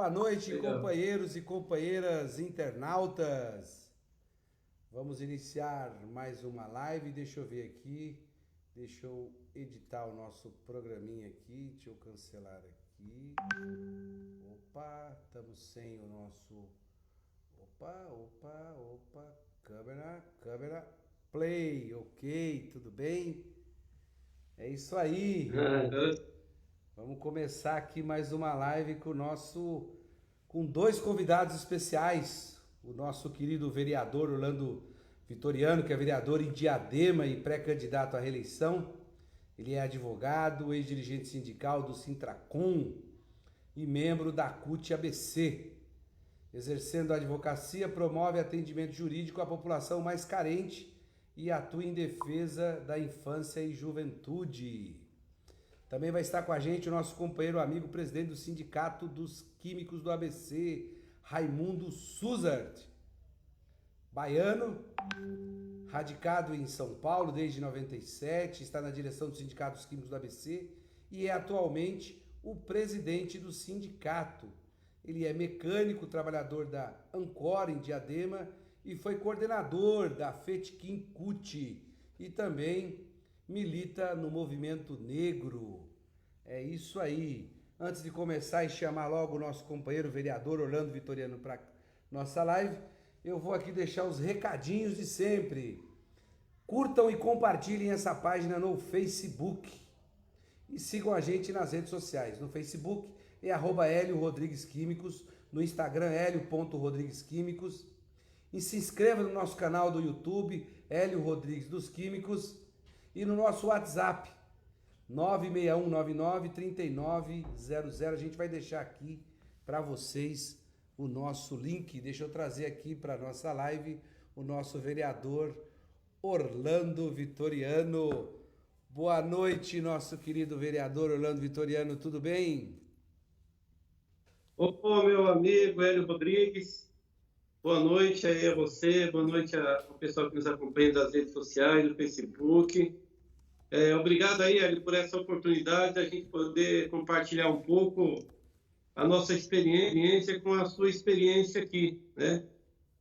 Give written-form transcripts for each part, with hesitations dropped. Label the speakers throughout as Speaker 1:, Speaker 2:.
Speaker 1: Boa noite,
Speaker 2: Legal.
Speaker 1: companheiros e companheiras internautas. Vamos iniciar mais uma live. Deixa eu ver aqui. Deixa eu editar o nosso programinha aqui. Deixa eu cancelar aqui. Opa, estamos sem o nosso. Opa. Câmera. Play. Ok, tudo bem? É isso aí.
Speaker 2: Aham.
Speaker 1: Vamos começar aqui mais uma live com dois convidados especiais. O nosso querido vereador Orlando Vitoriano, que é vereador em Diadema e pré-candidato à reeleição. Ele é advogado, ex-dirigente sindical do Sintracom e membro da CUT ABC. Exercendo a advocacia, promove atendimento jurídico à população mais carente e atua em defesa da infância e juventude. Também vai estar com a gente o nosso companheiro amigo, presidente do Sindicato dos Químicos do ABC, Raimundo Suzart. Baiano, radicado em São Paulo desde 97, está na direção do Sindicato dos Químicos do ABC e é atualmente o presidente do sindicato. Ele é mecânico, trabalhador da Ancor em Diadema e foi coordenador da FETIQUIM CUT e também milita no movimento negro. É isso aí. Antes de começar e chamar logo o nosso companheiro vereador Orlando Vitoriano para nossa live, eu vou aqui deixar os recadinhos de sempre. Curtam e compartilhem essa página no Facebook e sigam a gente nas redes sociais. No Facebook é @Hélio Rodrigues Químicos, no Instagram Hélio.rodriguesquímicos e se inscreva no nosso canal do YouTube Hélio Rodrigues dos Químicos e no nosso WhatsApp 961993900. A gente vai deixar aqui para vocês o nosso link. Deixa eu trazer aqui para nossa live o nosso vereador Orlando Vitoriano. Boa noite, nosso querido vereador Orlando Vitoriano, tudo bem?
Speaker 2: Ô, meu amigo Hélio Rodrigues, boa noite aí a você, boa noite ao pessoal que nos acompanha das redes sociais, do Facebook. Obrigado aí, Hélio, por essa oportunidade de a gente poder compartilhar um pouco a nossa experiência com a sua experiência aqui, né?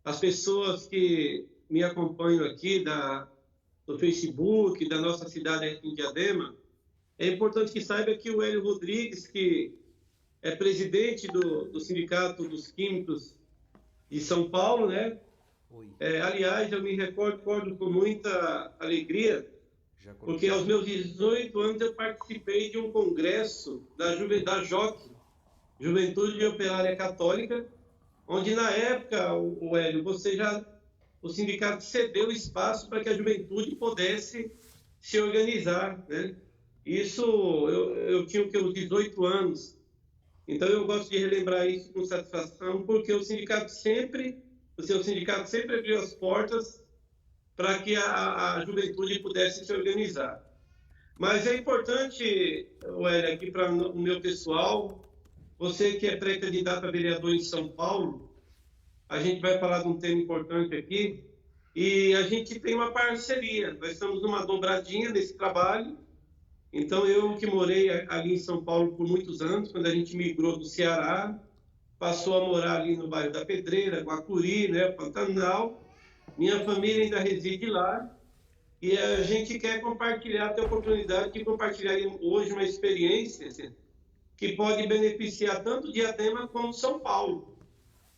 Speaker 2: As pessoas que me acompanham aqui do Facebook, da nossa cidade aqui em Diadema, é importante que saiba que o Hélio Rodrigues, que é presidente do Sindicato dos Químicos de São Paulo, né?
Speaker 1: Oi,
Speaker 2: Aliás, eu me recordo com muita alegria,
Speaker 1: já
Speaker 2: porque
Speaker 1: coloquei.
Speaker 2: aos meus 18 anos eu participei de um congresso da JOC, Juventude Operária Católica, onde na época, o Hélio, o sindicato cedeu espaço para que a juventude pudesse se organizar, né? Isso, eu tinha uns 18 anos. Então, eu gosto de relembrar isso com satisfação, porque o seu sindicato sempre abriu as portas para que a juventude pudesse se organizar. Mas é importante, Hélio, aqui para o meu pessoal, você que é pré-candidato a vereador em São Paulo, a gente vai falar de um tema importante aqui, e a gente tem uma parceria, nós estamos numa dobradinha nesse trabalho. Então, eu que morei ali em São Paulo por muitos anos, quando a gente migrou do Ceará, passou a morar ali no bairro da Pedreira, Guacuri, né, Pantanal. Minha família ainda reside lá e a gente quer compartilhar, ter a oportunidade de compartilhar hoje uma experiência que pode beneficiar tanto Diadema como São Paulo,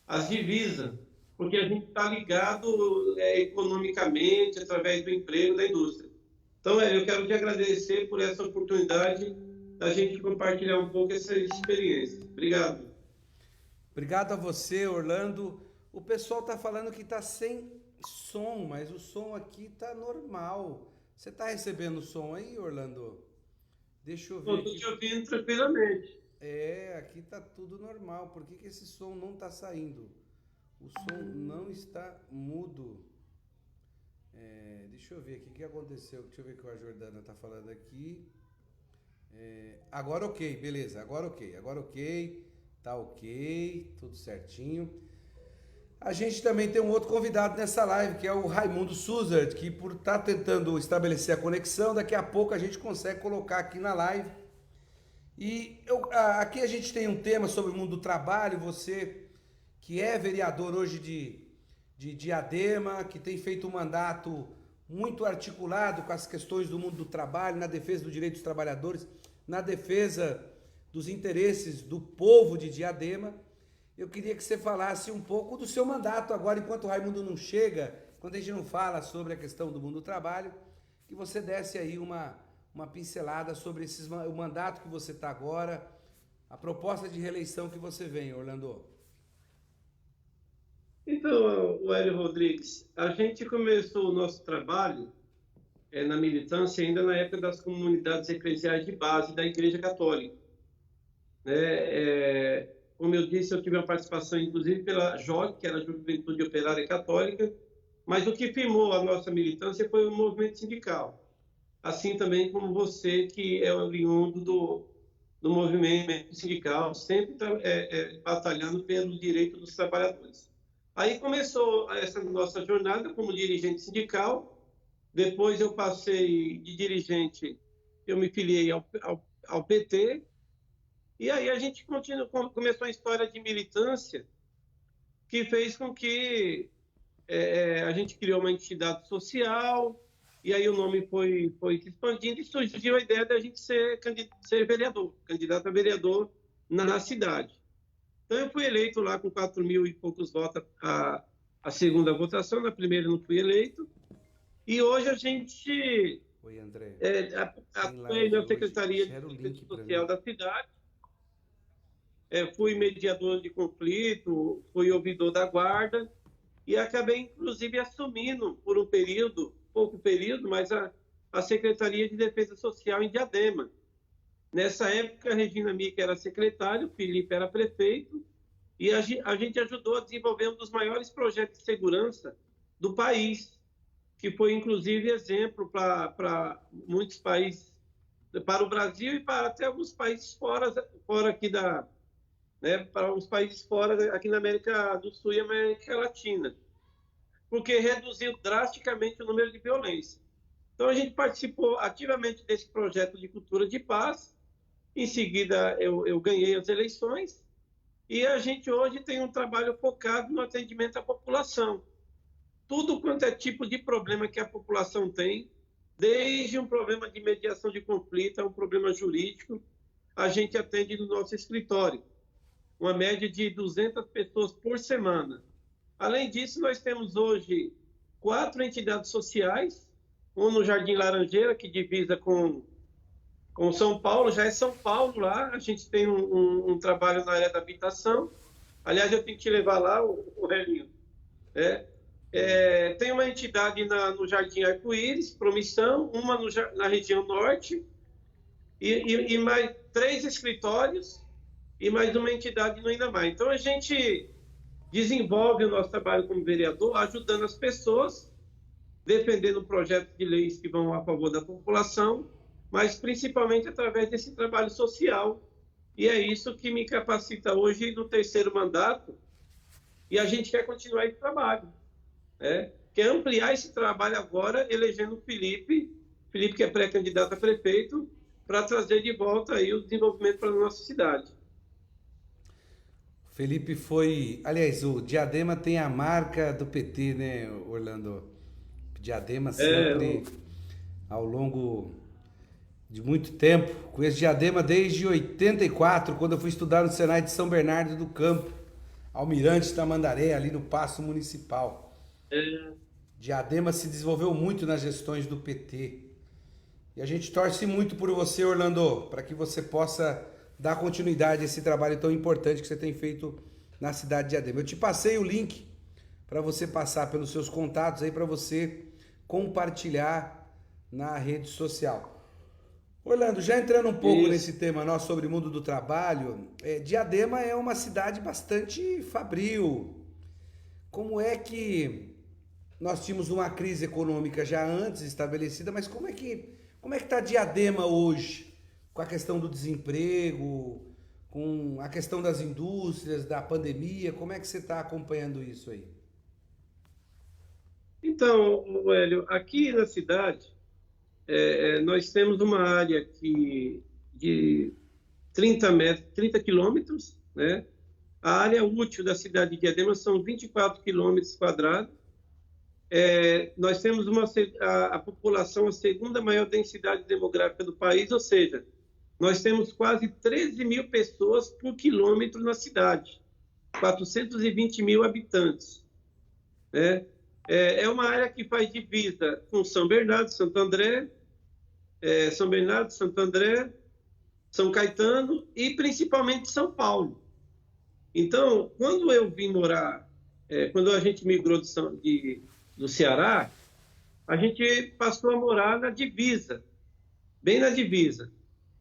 Speaker 2: as divisas, porque a gente está ligado economicamente através do emprego da indústria. Então, Hélio, eu quero te agradecer por essa oportunidade da gente compartilhar um pouco essa experiência. Obrigado.
Speaker 1: Obrigado a você, Orlando. O pessoal tá falando que tá sem som, mas o som aqui tá normal. Você tá recebendo o som aí, Orlando? Deixa eu ver
Speaker 2: Estou
Speaker 1: aqui.
Speaker 2: te ouvindo tranquilamente.
Speaker 1: Aqui tá tudo normal. Por que que esse som não tá saindo? O som não está mudo. Deixa eu ver aqui o que aconteceu. Deixa eu ver o que a Jordana tá falando aqui. Agora ok, beleza. Agora ok. Tá ok, tudo certinho. A gente também tem um outro convidado nessa live, que é o Raimundo Suzart, que por estar tentando estabelecer a conexão, daqui a pouco a gente consegue colocar aqui na live. Aqui a gente tem um tema sobre o mundo do trabalho, você que é vereador hoje de Diadema, que tem feito um mandato muito articulado com as questões do mundo do trabalho, na defesa dos direitos dos trabalhadores, na defesa dos interesses do povo de Diadema. Eu queria que você falasse um pouco do seu mandato agora, enquanto o Raimundo não chega, quando a gente não fala sobre a questão do mundo do trabalho, que você desse aí uma pincelada sobre o mandato que você está agora, a proposta de reeleição que você vem, Orlando.
Speaker 2: Então, Hélio Rodrigues, a gente começou o nosso trabalho na militância ainda na época das comunidades eclesiais de base da Igreja Católica. Né? Como eu disse, eu tive uma participação, inclusive, pela JOC, que era a Juventude Operária Católica, mas o que firmou a nossa militância foi o movimento sindical. Assim também como você, que é oriundo do movimento sindical, sempre batalhando pelo direito dos trabalhadores. Aí começou essa nossa jornada como dirigente sindical. Depois eu passei de dirigente, eu me filiei ao PT. E aí a gente começou a história de militância que fez com que a gente criou uma entidade social, e aí o nome foi se expandindo e surgiu a ideia da gente ser vereador, candidato a vereador na cidade. Então, eu fui eleito lá com 4.000 e poucos votos a segunda votação, na primeira não fui eleito. E hoje a gente
Speaker 1: Oi, André.
Speaker 2: atuei na Secretaria de Defesa Social da cidade. Fui mediador de conflito, fui ouvidor da guarda e acabei, inclusive, assumindo por um período, pouco período, mas a Secretaria de Defesa Social em Diadema. Nessa época, a Regina Mica era secretária, o Felipe era prefeito, e a gente ajudou a desenvolver um dos maiores projetos de segurança do país, que foi, inclusive, exemplo para muitos países, para o Brasil e para até alguns países fora aqui para os países fora, aqui na América do Sul e América Latina, porque reduziu drasticamente o número de violência. Então, a gente participou ativamente desse projeto de cultura de paz. Em seguida, eu ganhei as eleições e a gente hoje tem um trabalho focado no atendimento à população. Tudo quanto é tipo de problema que a população tem, desde um problema de mediação de conflito a um problema jurídico, a gente atende no nosso escritório. Uma média de 200 pessoas por semana. Além disso, nós temos hoje 4 entidades sociais, uma no Jardim Laranjeira, que divisa com São Paulo, já é São Paulo lá, a gente tem um trabalho na área da habitação. Aliás, eu tenho que te levar lá, o Relinho. Tem uma entidade no Jardim Arco-Íris, Promissão, uma na região norte, e mais 3 escritórios, e mais uma entidade no Inamar. Então, a gente desenvolve o nosso trabalho como vereador, ajudando as pessoas, defendendo projetos de leis que vão a favor da população, mas principalmente através desse trabalho social. E é isso que me capacita hoje no 3º mandato, e a gente quer continuar esse trabalho. Quer ampliar esse trabalho agora, elegendo o Felipe que é pré-candidato a prefeito, para trazer de volta aí o desenvolvimento para a nossa cidade.
Speaker 1: Felipe foi... Aliás, o Diadema tem a marca do PT, né, Orlando? Diadema sempre, ao longo de muito tempo. Conheço Diadema desde 84, quando eu fui estudar no Senai de São Bernardo do Campo, Almirante Tamandaré, ali no Paço Municipal. Diadema se desenvolveu muito nas gestões do PT. E a gente torce muito por você, Orlando, para que você possa dar continuidade a esse trabalho tão importante que você tem feito na cidade de Diadema. Eu te passei o link para você passar pelos seus contatos aí, para você compartilhar na rede social. Orlando, já entrando um pouco nesse tema nosso sobre o mundo do trabalho, Diadema é uma cidade bastante fabril. Como é que nós tínhamos uma crise econômica já antes estabelecida, mas como é que está Diadema hoje? Com a questão do desemprego, com a questão das indústrias, da pandemia, como é que você está acompanhando isso aí?
Speaker 2: Então, Hélio, aqui na cidade, nós temos uma área 30 quilômetros, né? A área útil da cidade de Diadema são 24 quilômetros quadrados. Nós temos a população, a segunda maior densidade demográfica do país, ou seja, nós temos quase 13 mil pessoas por quilômetro na cidade, 420 mil habitantes, né? É uma área que faz divisa com São Bernardo, Santo André, São Caetano e principalmente São Paulo. Então, quando eu vim morar, quando a gente migrou do Ceará, a gente passou a morar na divisa, bem na divisa.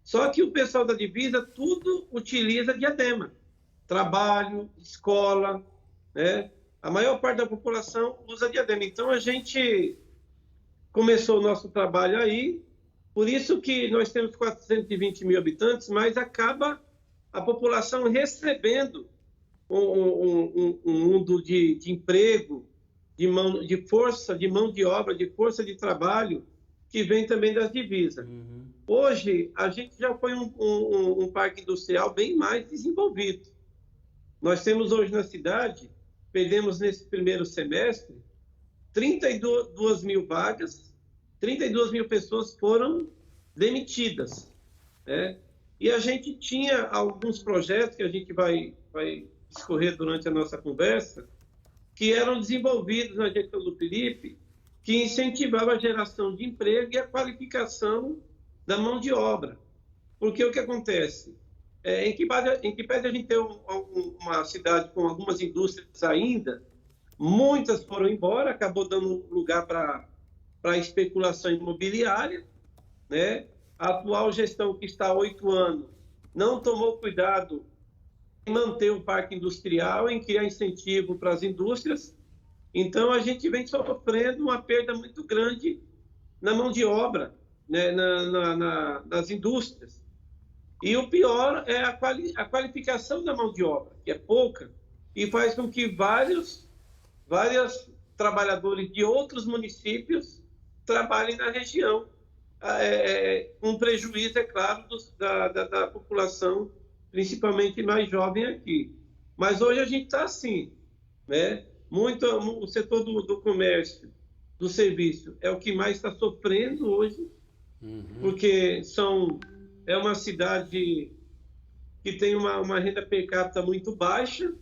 Speaker 2: Só que o pessoal da divisa tudo utiliza Diadema. Trabalho, escola, né? A maior parte da população usa Diadema. Então, a gente começou o nosso trabalho aí, por isso que nós temos 420 mil habitantes, mas acaba a população recebendo um mundo de emprego, de força, de mão de obra, de força de trabalho, que vem também das divisas.
Speaker 1: Uhum.
Speaker 2: Hoje, a gente já foi um parque industrial bem mais desenvolvido. Nós temos hoje na cidade, perdemos nesse primeiro semestre, 32 mil vagas, 32 mil pessoas foram demitidas, né? E a gente tinha alguns projetos que a gente vai discorrer durante a nossa conversa, que eram desenvolvidos na gestão do Felipe, que incentivava a geração de emprego e a qualificação da mão de obra. Porque o que acontece? Em que pese a gente ter uma cidade com algumas indústrias ainda, muitas foram embora, acabou dando lugar para especulação imobiliária, né? A atual gestão, que está há 8 anos, não tomou cuidado em manter o parque industrial, em criar incentivo para as indústrias. Então, a gente vem sofrendo uma perda muito grande na mão de obra, né? nas indústrias. E o pior é a qualificação da mão de obra, que é pouca, e faz com que vários trabalhadores de outros municípios trabalhem na região, com prejuízo, é claro, da população, principalmente mais jovem aqui. Mas hoje a gente está assim, né? O setor do comércio, do serviço, é o que mais está sofrendo hoje, porque é uma cidade que tem uma renda per capita muito baixa,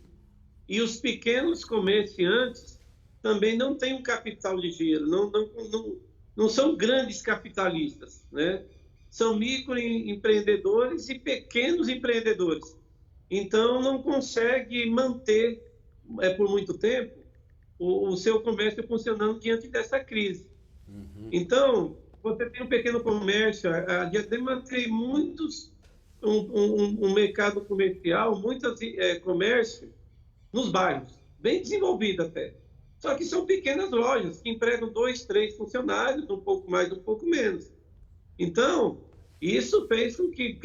Speaker 2: e os pequenos comerciantes também não têm um capital ligeiro, não são grandes capitalistas, né? São microempreendedores e pequenos empreendedores. Então, não consegue manter por muito tempo o seu comércio funcionando diante dessa crise. Então, você tem um pequeno comércio, a Diadema tem um mercado comercial, muitos comércios nos bairros, bem desenvolvido até. Só que são pequenas lojas que empregam 2, 3 funcionários, um pouco mais, um pouco menos. Então, isso fez com que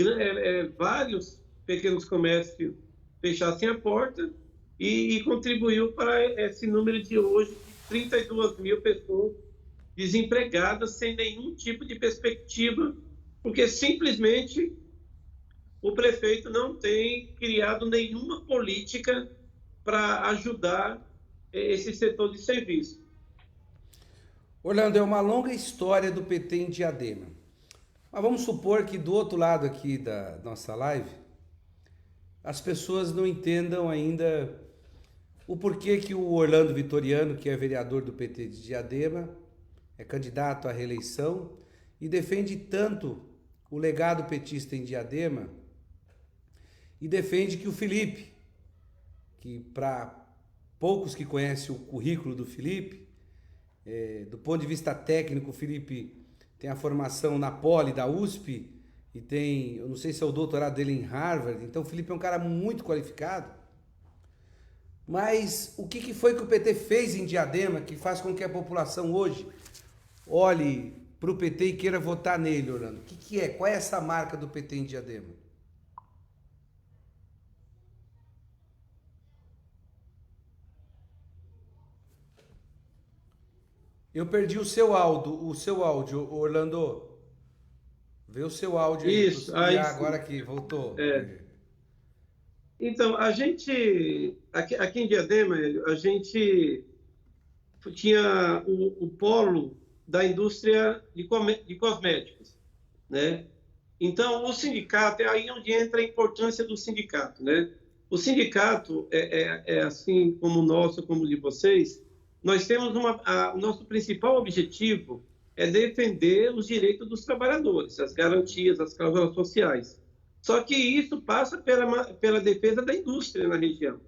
Speaker 2: vários pequenos comércios fechassem a porta e contribuiu para esse número de hoje de 32 mil pessoas desempregadas, sem nenhum tipo de perspectiva, porque simplesmente o prefeito não tem criado nenhuma política para ajudar esse setor de serviço.
Speaker 1: Orlando, é uma longa história do PT em Diadema. Mas vamos supor que do outro lado aqui da nossa live, as pessoas não entendam ainda o porquê que o Orlando Vitoriano, que é vereador do PT de Diadema, é candidato à reeleição e defende tanto o legado petista em Diadema, e defende que o Felipe, que para poucos que conhecem o currículo do Felipe, do ponto de vista técnico, o Felipe tem a formação na Poli da USP e tem, eu não sei se é o doutorado dele em Harvard, então o Felipe é um cara muito qualificado. Mas o que foi que o PT fez em Diadema que faz com que a população hoje olhe para o PT e queira votar nele, Orlando? O que é? Qual é essa marca do PT em Diadema? Eu perdi o seu áudio, Orlando. Vê o seu áudio aí.
Speaker 2: Isso, aí sim.
Speaker 1: Agora aqui, voltou.
Speaker 2: Então, a gente, aqui em Diadema, Hélio, a gente tinha o polo da indústria de cosméticos, né? Então, o sindicato, é aí onde entra a importância do sindicato, né? O sindicato, assim como o nosso, como o de vocês, nós temos o nosso principal objetivo é defender os direitos dos trabalhadores, as garantias, as cláusulas sociais. Só que isso passa pela defesa da indústria na região.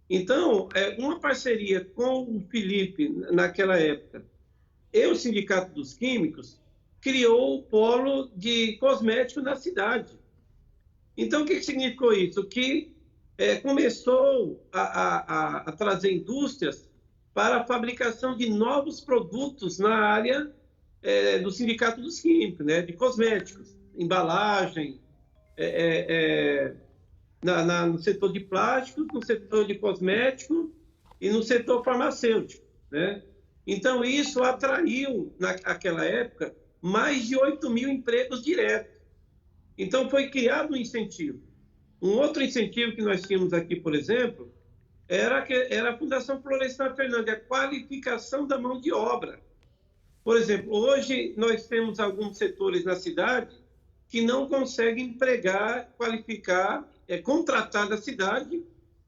Speaker 2: Então, uma parceria com o Felipe, naquela época, e o Sindicato dos Químicos, criou o polo de cosméticos na cidade. Então, o que significou isso? Que começou a trazer indústrias para a fabricação de novos produtos na área do Sindicato dos Químicos, né? De cosméticos, embalagem, no setor de plásticos, no setor de cosméticos e no setor farmacêutico, né? Então, isso atraiu, naquela época, mais de 8 mil empregos diretos. Então, foi criado um incentivo. Um outro incentivo que nós tínhamos aqui, por exemplo, era a Fundação Florestan Fernandes, a qualificação da mão de obra. Por exemplo, hoje nós temos alguns setores na cidade que não conseguem empregar, qualificar, contratar da cidade,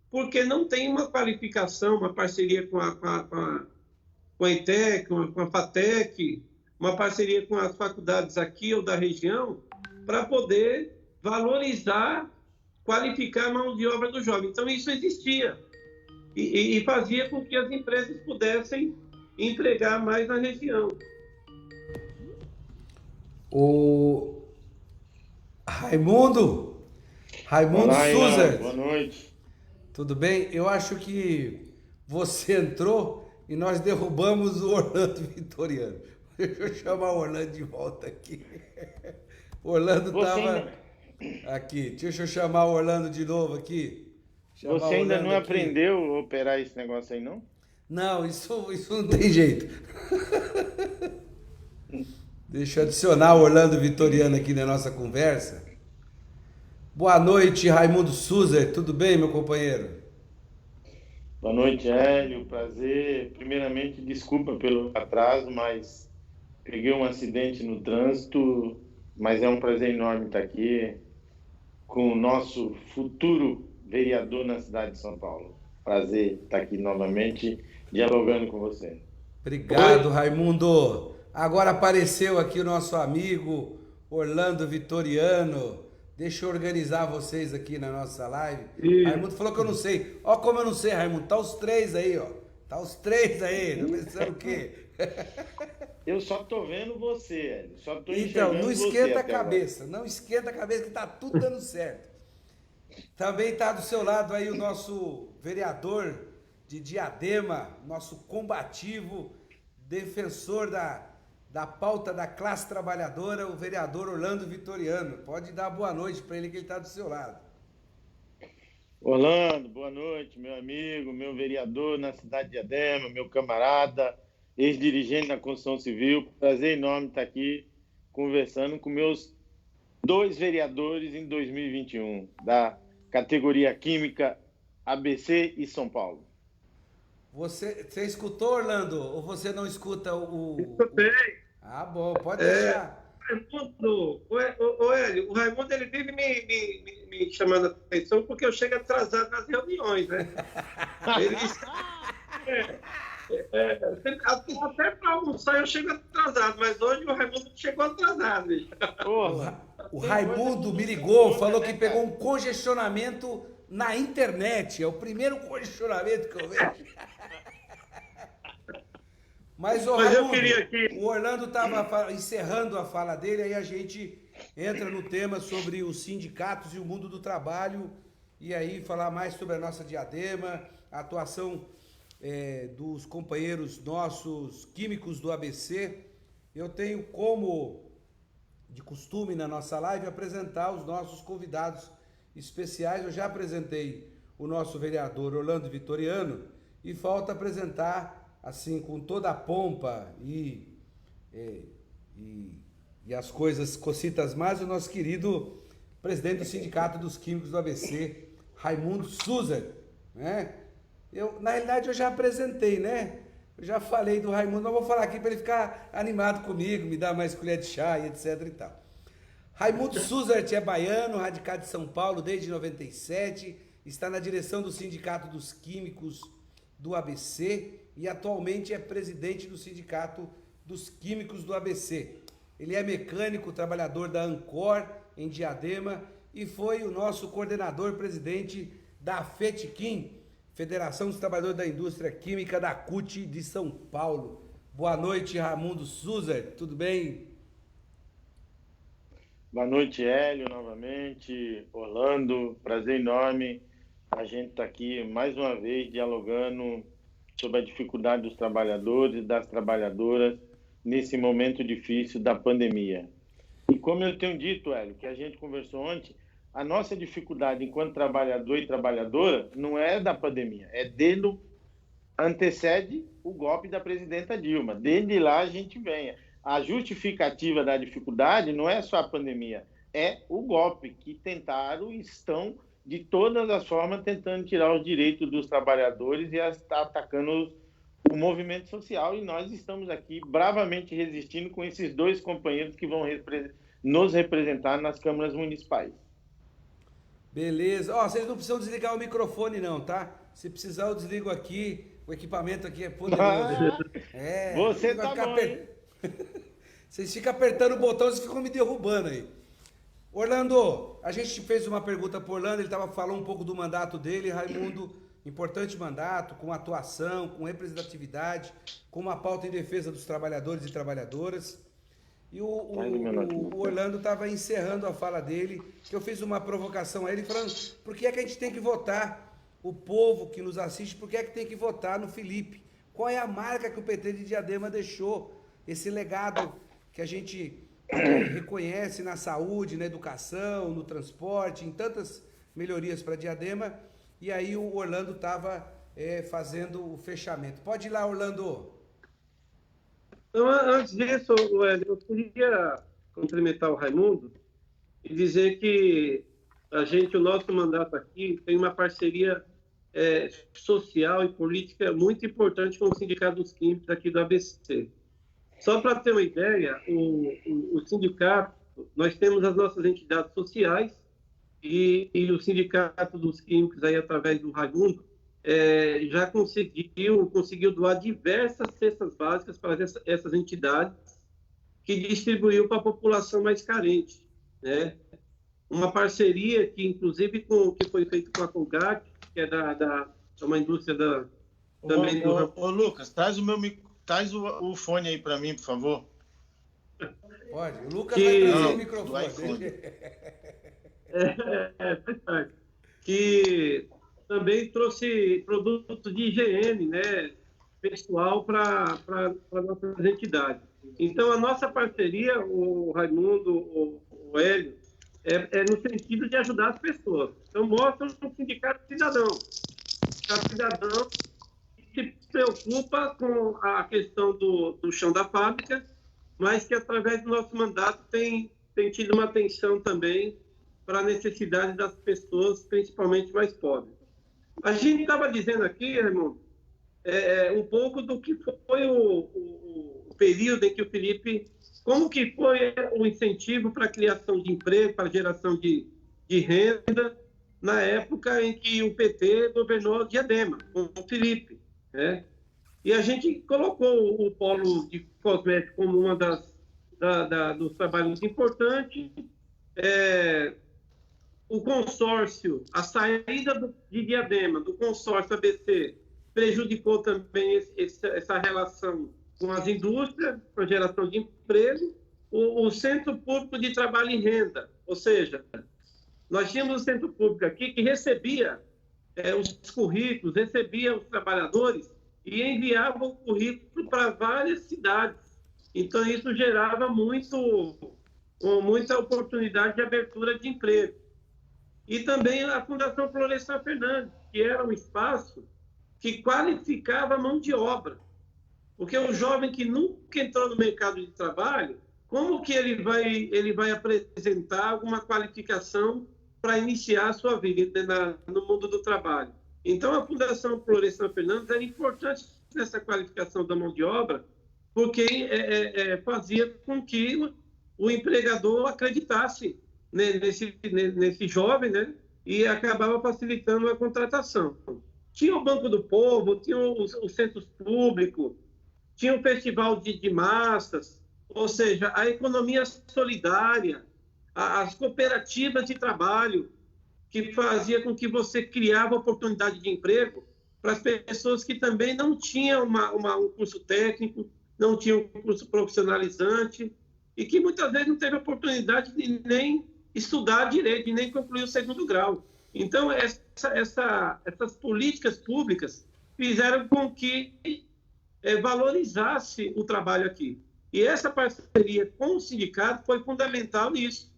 Speaker 2: porque não tem uma qualificação, uma parceria com a ETEC, com a FATEC, uma parceria com as faculdades aqui ou da região, para poder valorizar, qualificar a mão de obra do jovem. Então, isso existia e fazia com que as empresas pudessem empregar mais na região.
Speaker 1: O Raimundo Souza.
Speaker 3: Boa noite.
Speaker 1: Tudo bem? Eu acho que você entrou e nós derrubamos o Orlando Vitoriano. Deixa eu chamar o Orlando de volta aqui. O Orlando estava aqui. Deixa eu chamar o Orlando de novo aqui.
Speaker 3: Você ainda não aprendeu a operar esse negócio aí, não?
Speaker 1: Não, isso não tem jeito. Deixa eu adicionar o Orlando Vitoriano aqui na nossa conversa. Boa noite, Raimundo Souza. Tudo bem, meu companheiro?
Speaker 3: Boa noite, Hélio. Prazer. Primeiramente, desculpa pelo atraso, mas peguei um acidente no trânsito, mas é um prazer enorme estar aqui com o nosso futuro vereador na cidade de São Paulo. Prazer estar aqui novamente dialogando com você.
Speaker 1: Obrigado, Raimundo. Agora apareceu aqui o nosso amigo Orlando Vitoriano. Deixa eu organizar vocês aqui na nossa live. Raimundo falou que eu não sei. Ó como eu não sei, Raimundo. Tá os três aí, ó. Tá os três aí. Tá pensando o quê?
Speaker 3: Eu só tô vendo você, Hélio. Só tô enxergando
Speaker 1: então, não esquenta
Speaker 3: a
Speaker 1: cabeça. Não esquenta a cabeça que tá tudo dando certo. Também tá do seu lado aí o nosso vereador de Diadema, nosso combativo, defensor da pauta da classe trabalhadora, o vereador Orlando Vitoriano. Pode dar boa noite para ele que ele está do seu lado.
Speaker 3: Orlando, boa noite, meu amigo, meu vereador na cidade de Diadema, meu camarada, ex-dirigente da Construção Civil. Prazer enorme estar aqui conversando com meus 2 vereadores em 2021, da categoria Química ABC e São Paulo.
Speaker 1: Você escutou, Orlando? Ou você não escuta
Speaker 2: Escutei.
Speaker 1: Ah, bom, pode deixar.
Speaker 2: Raimundo, o Hélio, o Raimundo ele vive me chamando a atenção porque eu chego atrasado nas reuniões, né? Ele até para almoçar eu chego atrasado, mas hoje o Raimundo chegou atrasado.
Speaker 1: Porra. O Raimundo me ligou, falou que pegou um congestionamento na internet. É o primeiro congestionamento que eu vejo. Mas Raimundo, o Orlando estava encerrando a fala dele, aí a gente entra no tema sobre os sindicatos e o mundo do trabalho, e aí falar mais sobre a nossa Diadema, a atuação dos companheiros nossos químicos do ABC. Eu tenho como de costume na nossa live apresentar os nossos convidados especiais. Eu já apresentei o nosso vereador Orlando Vitoriano e falta apresentar assim com toda a pompa e e as coisas, cocitas mais, o nosso querido presidente do Sindicato dos Químicos do ABC, Raimundo Suser, né? Na realidade, eu já apresentei, né? Eu já falei do Raimundo, mas vou falar aqui para ele ficar animado comigo, me dar mais colher de chá e etc e tal. Raimundo Suzart é baiano, radicado em São Paulo desde 97, está na direção do Sindicato dos Químicos do ABC e atualmente é presidente do Sindicato dos Químicos do ABC. Ele é mecânico, trabalhador da Ancor, em Diadema, e foi o nosso coordenador-presidente da FETIQUIM, Federação dos Trabalhadores da Indústria Química da CUT de São Paulo. Boa noite, Raimundo Suzart, tudo bem?
Speaker 3: Boa noite, Hélio, novamente, Orlando, prazer enorme. A gente está aqui mais uma vez dialogando sobre a dificuldade dos trabalhadores e das trabalhadoras nesse momento difícil da pandemia. E como eu tenho dito, Hélio, que a gente conversou ontem, a nossa dificuldade enquanto trabalhador e trabalhadora não é da pandemia, antecede o golpe da presidenta Dilma. Desde lá a gente vem. A justificativa da dificuldade não é só a pandemia, é o golpe que tentaram e estão de todas as formas tentando tirar os direitos dos trabalhadores e atacando o movimento social, e nós estamos aqui bravamente resistindo com esses dois companheiros que vão nos representar nas câmaras municipais.
Speaker 1: Beleza. Ó, vocês não precisam desligar o microfone não, tá? Se precisar eu desligo aqui, o equipamento aqui é poderoso.
Speaker 3: Você tá bom, hein?
Speaker 1: Vocês ficam apertando o botão, vocês ficam me derrubando aí. Orlando, a gente fez uma pergunta para Orlando, ele falou um pouco do mandato dele, Raimundo, importante mandato, com atuação, com representatividade, com uma pauta em defesa dos trabalhadores e trabalhadoras. E o Orlando estava encerrando a fala dele, que eu fiz uma provocação a ele, falando, por que é que a gente tem que votar? O povo que nos assiste, por que é que tem que votar no Felipe? Qual é a marca que o PT de Diadema deixou? Esse legado que a gente reconhece na saúde, na educação, no transporte, em tantas melhorias para Diadema. E aí o Orlando estava fazendo o fechamento. Pode ir lá, Orlando.
Speaker 2: Então, antes disso, eu queria complementar o Raimundo e dizer que o nosso mandato aqui tem uma parceria social e política muito importante com o Sindicato dos Químicos aqui do ABC. Só para ter uma ideia, o sindicato, nós temos as nossas entidades sociais e o Sindicato dos Químicos, aí, através do Raimundo, já conseguiu doar diversas cestas básicas para essas entidades que distribuiu para a população mais carente, né? Uma parceria que, inclusive, que foi feita com a Colgate, que é uma indústria também do...
Speaker 3: Ô, Lucas, traz o fone aí para mim, por favor.
Speaker 1: Pode. O Lucas vai trazer o microfone.
Speaker 2: Que também trouxe produtos de higiene, né, pessoal para nossas entidades. Então, a nossa parceria, o Raimundo, o Hélio, é no sentido de ajudar as pessoas. Então, mostra um sindicato cidadão. O cidadão que se preocupa com a questão do chão da fábrica, mas que, através do nosso mandato, tem tido uma atenção também para a necessidade das pessoas, principalmente mais pobres. A gente estava dizendo aqui, Raimundo, um pouco do que foi o período em que o Felipe... Como que foi o incentivo para a criação de emprego, para a geração de renda, na época em que o PT governou Diadema, com o Felipe, né? E a gente colocou o polo de cosméticos como uma dos trabalhos importantes. O consórcio, a saída de Diadema, do consórcio ABC, prejudicou também essa relação com as indústrias, com a geração de emprego. O Centro Público de Trabalho e Renda, ou seja, nós tínhamos um centro público aqui que recebia os currículos, recebia os trabalhadores e enviava o currículo para várias cidades. Então, isso gerava muita oportunidade de abertura de emprego. E também a Fundação Florestan Fernandes, que era um espaço que qualificava a mão de obra. Porque o jovem que nunca entrou no mercado de trabalho, como que ele vai apresentar alguma qualificação para iniciar a sua vida no mundo do trabalho. Então, a Fundação Florestan Fernandes era importante nessa qualificação da mão de obra, porque fazia com que o empregador acreditasse nesse jovem, né? E acabava facilitando a contratação. Tinha o Banco do Povo, tinha os centros públicos, tinha o festival de massas, ou seja, a economia solidária, as cooperativas de trabalho, que fazia com que você criava oportunidade de emprego para as pessoas que também não tinham um curso técnico, não tinham um curso profissionalizante, e que muitas vezes não teve oportunidade de nem estudar direito, de nem concluir o segundo grau. Então, essas políticas públicas fizeram com que valorizasse o trabalho aqui. E essa parceria com o sindicato foi fundamental nisso,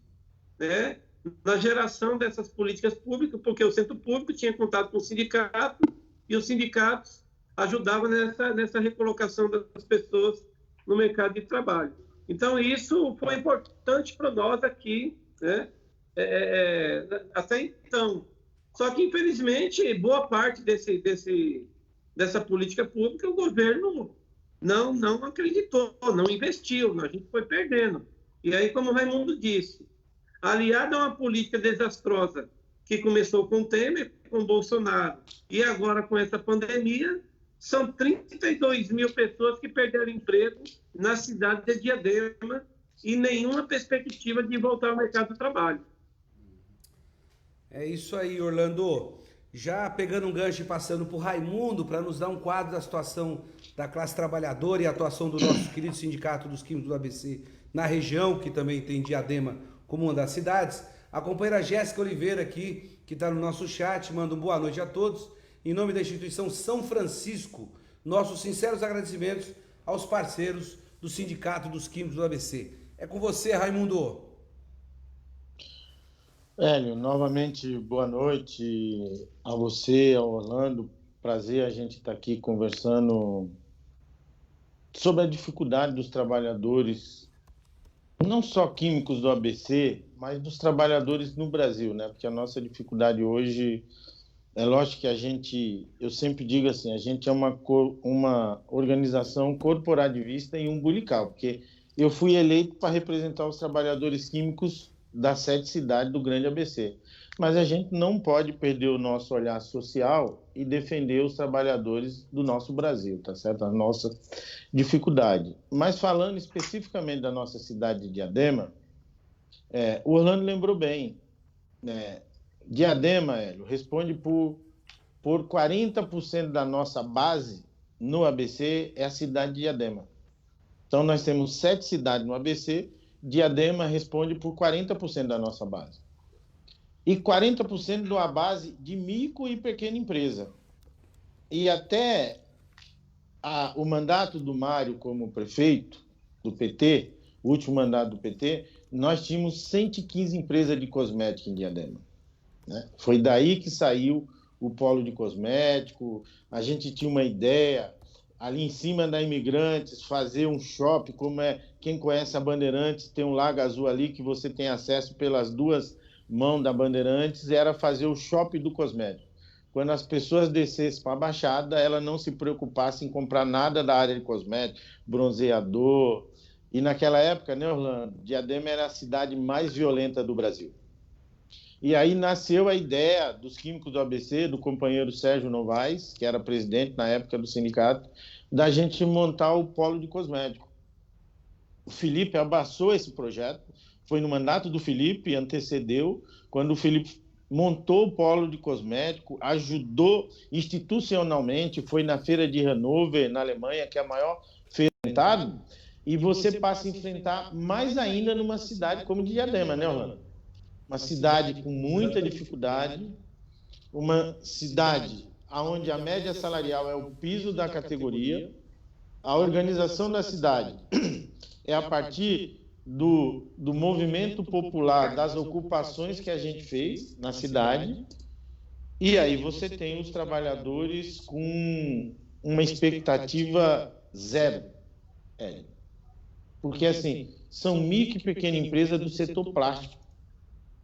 Speaker 2: né? Na geração dessas políticas públicas, porque o centro público tinha contato com o sindicato e os sindicatos ajudavam nessa recolocação das pessoas no mercado de trabalho. Então, isso foi importante para nós aqui, né? Até então. Só que, infelizmente, boa parte dessa política pública, o governo não acreditou, não investiu, a gente foi perdendo. E aí, como o Raimundo disse, aliado a uma política desastrosa que começou com o Temer, com o Bolsonaro, e agora com essa pandemia, são 32 mil pessoas que perderam emprego na cidade de Diadema e nenhuma perspectiva de voltar ao mercado do trabalho.
Speaker 1: É isso aí, Orlando. Já pegando um gancho e passando por Raimundo para nos dar um quadro da situação da classe trabalhadora e a atuação do nosso querido Sindicato dos Químicos do ABC na região, que também tem Diadema como uma das cidades. A companheira Jéssica Oliveira aqui, que está no nosso chat, manda boa noite a todos. Em nome da instituição São Francisco, nossos sinceros agradecimentos aos parceiros do Sindicato dos Químicos do ABC. É com você, Raimundo.
Speaker 3: Hélio, novamente boa noite a você, ao Orlando. Prazer a gente estar aqui conversando sobre a dificuldade dos trabalhadores, não só químicos do ABC, mas dos trabalhadores no Brasil, né? Porque a nossa dificuldade hoje, é lógico que eu sempre digo assim, a gente é uma organização corporativista e umbilical, porque eu fui eleito para representar os trabalhadores químicos das 7 cidades do Grande ABC. Mas a gente não pode perder o nosso olhar social e defender os trabalhadores do nosso Brasil, tá certo? A nossa dificuldade. Mas falando especificamente da nossa cidade de Diadema, o Orlando lembrou bem, né? Diadema, Hélio, responde por 40% da nossa base no ABC, é a cidade de Diadema. Então, nós temos 7 cidades no ABC, Diadema responde por 40% da nossa base. E 40% da base de micro e pequena empresa. E até o mandato do Mário como prefeito do PT, o último mandato do PT, nós tínhamos 115 empresas de cosmética em Diadema, né? Foi daí que saiu o polo de cosmético. A gente tinha uma ideia ali em cima da Imigrantes, fazer um shopping, quem conhece a Bandeirantes, tem um Lago Azul ali que você tem acesso pelas 2 mãos da Bandeirantes, era fazer o shopping do cosmético. Quando as pessoas descessem para a Baixada, ela não se preocupasse em comprar nada da área de cosmético, bronzeador. E naquela época, né, Orlando, Diadema era a cidade mais violenta do Brasil. E aí nasceu a ideia dos químicos do ABC, do companheiro Sérgio Novaes, que era presidente na época do sindicato, da gente montar o polo de cosmético. O Felipe abraçou esse projeto, foi no mandato do Felipe, antecedeu, quando o Felipe montou o polo de cosmético, ajudou institucionalmente, foi na feira de Hannover, na Alemanha, que é a maior feira do estado, e você passa a enfrentar mais ainda numa cidade como Diadema, né, Orlando? Uma cidade com muita dificuldade, uma cidade onde a média salarial é o piso da categoria, a organização da cidade é a partir do movimento popular, das ocupações que a gente fez na cidade, e aí você tem os trabalhadores com uma expectativa zero. Porque, assim, são micro e pequena empresa do setor plástico.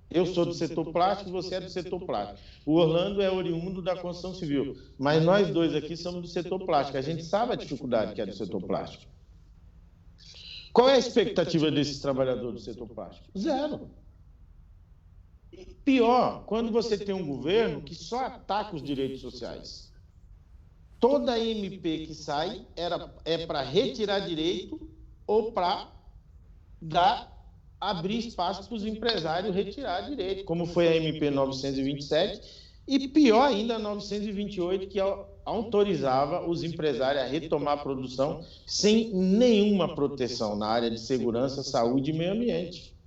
Speaker 3: Eu sou do setor plástico, você é do setor plástico. O Orlando é oriundo da construção civil, mas nós dois aqui somos do setor plástico. A gente sabe a dificuldade que é do setor plástico. Qual é a expectativa desses trabalhadores do setor plástico? Zero. Pior, quando você tem um governo que só ataca os direitos sociais. Toda MP que sai é para retirar direito ou para abrir espaço para os empresários retirar direito, como foi a MP 927 e pior ainda a 928, que autorizava os empresários a retomar a produção sem nenhuma proteção na área de segurança, saúde e meio ambiente.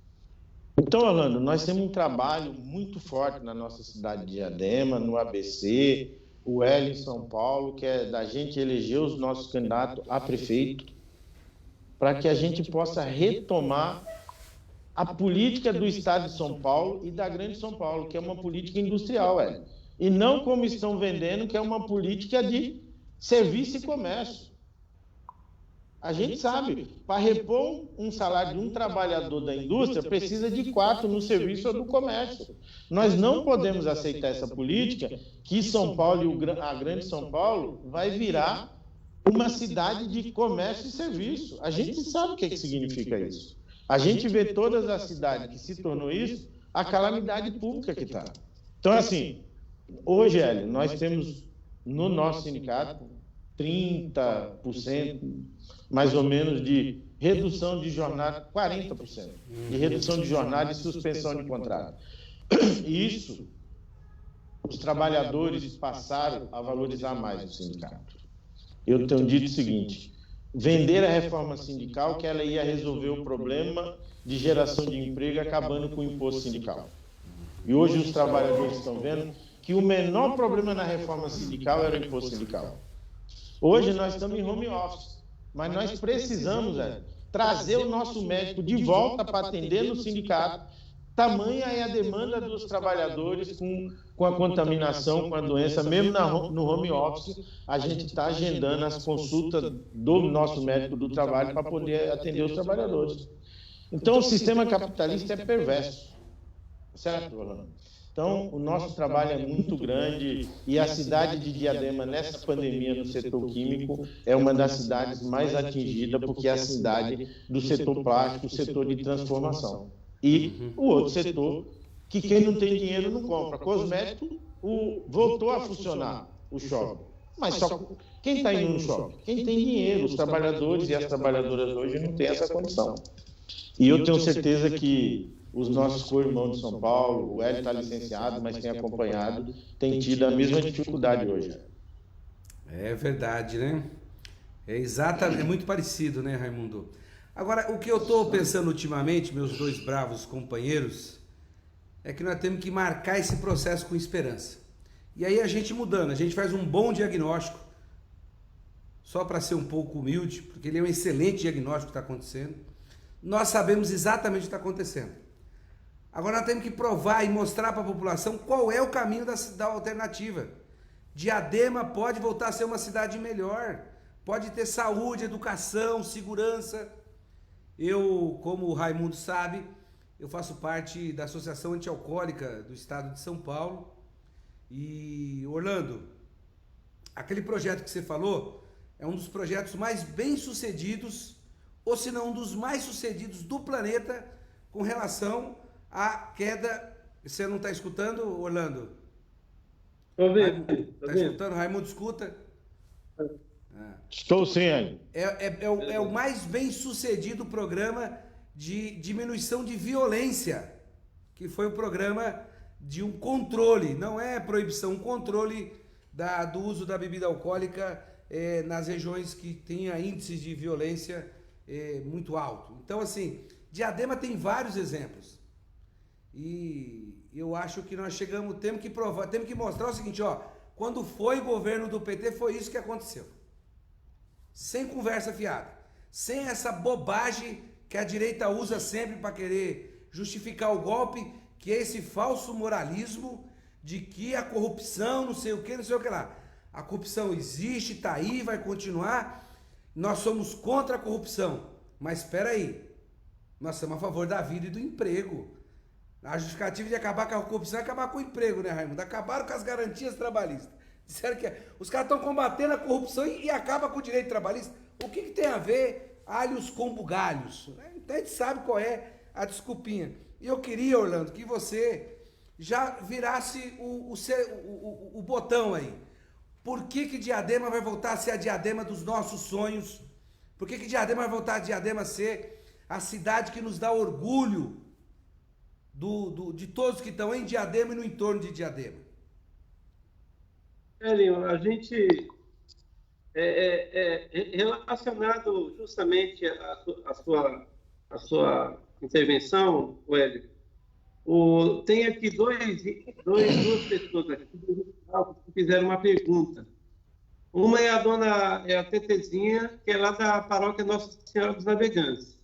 Speaker 3: Então, Orlando, nós temos um trabalho muito forte na nossa cidade de Diadema, no ABC, o Hélio em São Paulo, que é da gente eleger os nossos candidatos a prefeito, para que a gente possa retomar a política do Estado de São Paulo e da Grande São Paulo, que é uma política industrial, Hélio. E não como estão vendendo, que é uma política de serviço e comércio. A gente sabe, para repor um salário de um trabalhador da indústria, precisa de 4 no serviço ou no comércio. Nós não podemos aceitar essa política que São Paulo e a Grande São Paulo vai virar uma cidade de comércio e serviço. A gente sabe o que significa isso. A gente vê todas as cidades que se tornou isso, a calamidade pública que está. Então, assim, hoje, Hélio, nós temos no nosso sindicato 30%, mais ou menos, de redução de jornada, 40% de redução de jornada e suspensão de contrato. Isso, os trabalhadores passaram a valorizar mais o sindicato. Eu tenho dito o seguinte: vender a reforma sindical, que ela ia resolver o problema de geração de emprego acabando com o imposto sindical. E hoje os trabalhadores estão vendo que o menor problema na reforma sindical era o imposto sindical. Hoje nós estamos em home office, mas nós precisamos trazer o nosso médico de volta para atender no sindicato. Tamanha é a demanda dos trabalhadores com a contaminação, com a doença, mesmo no home office, a gente está agendando as consultas do nosso médico do trabalho para poder atender os trabalhadores. Então, o sistema capitalista é perverso, certo, Orlando? Então, o nosso trabalho é muito grande e a cidade de Diadema, nessa pandemia no setor químico, é uma das cidades mais atingidas, porque é a cidade do setor plástico, o setor de transformação. E o outro setor, que quem não tem dinheiro não compra. Cosmético, voltou a funcionar o shopping. Mas só quem está indo no shopping? Quem tem dinheiro, os trabalhadores e as trabalhadoras hoje não têm essa condição. E eu tenho certeza que os nossos co-irmãos de São Paulo, o Hélio está licenciado, mas tem acompanhado, tem tido a mesma dificuldade hoje.
Speaker 1: É verdade, né? É exatamente, é muito parecido, né, Raimundo? Agora, o que eu estou pensando ultimamente, meus dois bravos companheiros, é que nós temos que marcar esse processo com esperança. E aí a gente mudando, a gente faz um bom diagnóstico, só para ser um pouco humilde, porque ele é um excelente diagnóstico que está acontecendo. Nós sabemos exatamente o que está acontecendo. Agora nós temos que provar e mostrar para a população qual é o caminho da alternativa. Diadema pode voltar a ser uma cidade melhor, pode ter saúde, educação, segurança. Eu, como o Raimundo sabe, eu faço parte da Associação Antialcoólica do Estado de São Paulo. E, Orlando, aquele projeto que você falou é um dos projetos mais bem-sucedidos, ou se não um dos mais sucedidos do planeta, com relação à queda... Você não está escutando, Orlando?
Speaker 2: Estou vendo.
Speaker 1: Está escutando? Raimundo, escuta?
Speaker 3: Estou sim, Hélio.
Speaker 1: É o mais bem-sucedido programa de diminuição de violência, que foi o programa de um controle, não é proibição, um controle do uso da bebida alcoólica nas regiões que tenham índices de violência muito alto. Então, assim, Diadema tem vários exemplos. E eu acho que nós temos que provar, temos que mostrar o seguinte, ó, quando foi governo do PT, foi isso que aconteceu. Sem conversa fiada, sem essa bobagem que a direita usa sempre para querer justificar o golpe, que é esse falso moralismo de que a corrupção, não sei o que lá. A corrupção existe, está aí, vai continuar. Nós somos contra a corrupção. Mas espera aí, nós somos a favor da vida e do emprego. A justificativa de acabar com a corrupção é acabar com o emprego, né, Raimundo? Acabaram com as garantias trabalhistas. Disseram que os caras estão combatendo a corrupção e acabam com o direito trabalhista. O que tem a ver alhos com bugalhos? Então a gente sabe qual é a desculpinha. E eu queria, Orlando, que você já virasse o botão aí. Por que Diadema vai voltar a ser a Diadema dos nossos sonhos? Por que Diadema vai voltar a Diadema a ser a cidade que nos dá orgulho de todos que estão em Diadema e no entorno de Diadema?
Speaker 2: Hélio, a gente relacionado justamente à sua intervenção, Hélio, tem aqui duas pessoas aqui que fizeram uma pergunta. Uma é a Tetezinha, que é lá da paróquia Nossa Senhora dos Navegantes.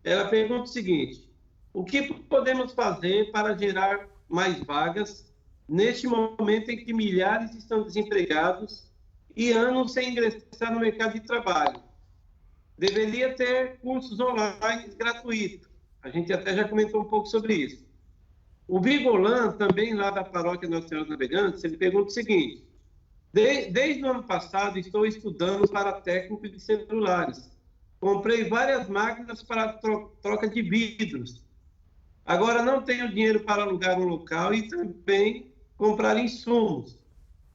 Speaker 2: Ela pergunta o seguinte: o que podemos fazer para gerar mais vagas neste momento em que milhares estão desempregados e anos sem ingressar no mercado de trabalho? Deveria ter cursos online gratuitos. A gente até já comentou um pouco sobre isso. O Vigolan, também lá da paróquia Nossa Senhora dos Navegantes, ele pergunta o seguinte: desde o ano passado estou estudando para técnico de celulares. Comprei várias máquinas para troca de vidros. Agora não tenho dinheiro para alugar um local e também comprar insumos.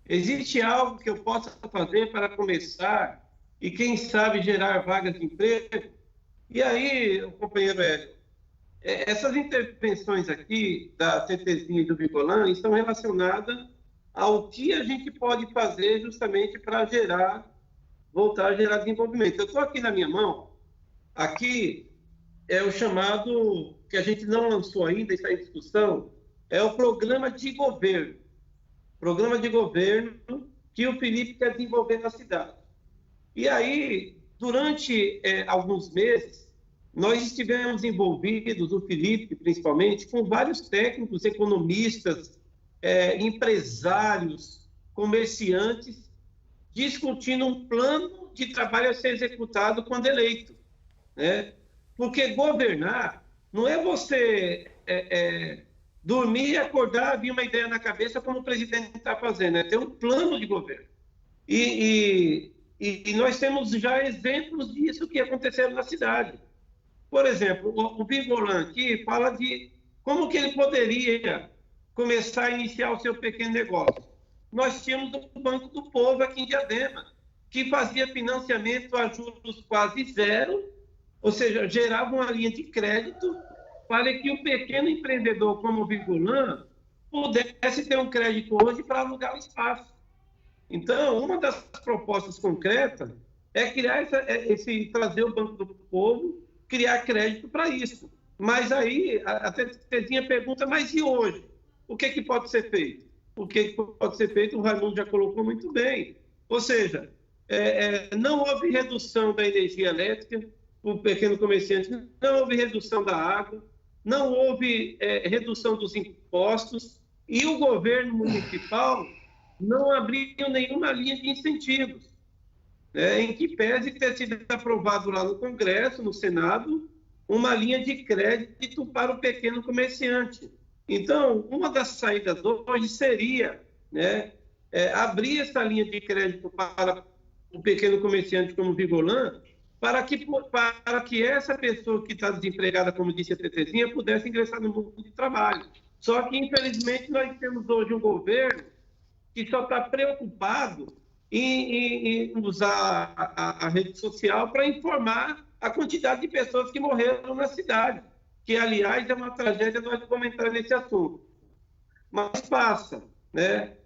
Speaker 2: Existe algo que eu possa fazer para começar e, quem sabe, gerar vagas de emprego? E aí, companheiro Hélio, essas intervenções aqui da Tetezinha e do Vigolan estão relacionadas ao que a gente pode fazer justamente para voltar a gerar desenvolvimento. Eu estou aqui na minha mão, aqui é o chamado, que a gente não lançou ainda, está em discussão, é o programa de governo. Programa de governo que o Felipe quer desenvolver na cidade. E aí, durante alguns meses, nós estivemos envolvidos, o Felipe principalmente, com vários técnicos, economistas, empresários, comerciantes, discutindo um plano de trabalho a ser executado quando eleito, né? Porque governar não é você dormir e acordar, vir uma ideia na cabeça como o presidente está fazendo, é ter um plano de governo. E nós temos já exemplos disso que aconteceram na cidade. Por exemplo, o Vigolan aqui fala de como que ele poderia começar a iniciar o seu pequeno negócio. Nós tínhamos o Banco do Povo aqui em Diadema, que fazia financiamento a juros quase zero, ou seja, gerava uma linha de crédito para que o pequeno empreendedor como o Vigolan pudesse ter um crédito hoje para alugar o espaço. Então, uma das propostas concretas é criar trazer o Banco do Povo, criar crédito para isso. Mas aí, a Tetezinha pergunta, mas e hoje? O que pode ser feito? O que pode ser feito, o Raimundo já colocou muito bem. Ou seja, não houve redução da energia elétrica para o pequeno comerciante, não houve redução da água, não houve redução dos impostos, e o governo municipal não abriu nenhuma linha de incentivos, em que pese ter sido aprovado lá no Congresso, no Senado, uma linha de crédito para o pequeno comerciante. Então, uma das saídas hoje seria abrir essa linha de crédito para o pequeno comerciante como o Vigolan, para que essa pessoa que está desempregada, como disse a Tetezinha, pudesse ingressar no mundo de trabalho. Só que, infelizmente, nós temos hoje um governo que só está preocupado em usar a rede social para informar a quantidade de pessoas que morreram na cidade, que, aliás, é uma tragédia nós comentar nesse assunto. Mas passa, né?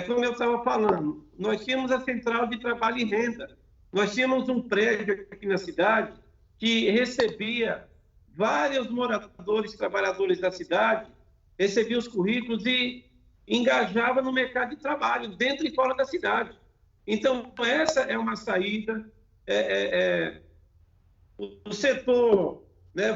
Speaker 2: Como eu estava falando, nós tínhamos a Central de Trabalho e Renda, nós tínhamos um prédio aqui na cidade que recebia vários moradores, trabalhadores da cidade, recebia os currículos e engajava no mercado de trabalho, dentro e fora da cidade. Então, essa é uma saída. O setor,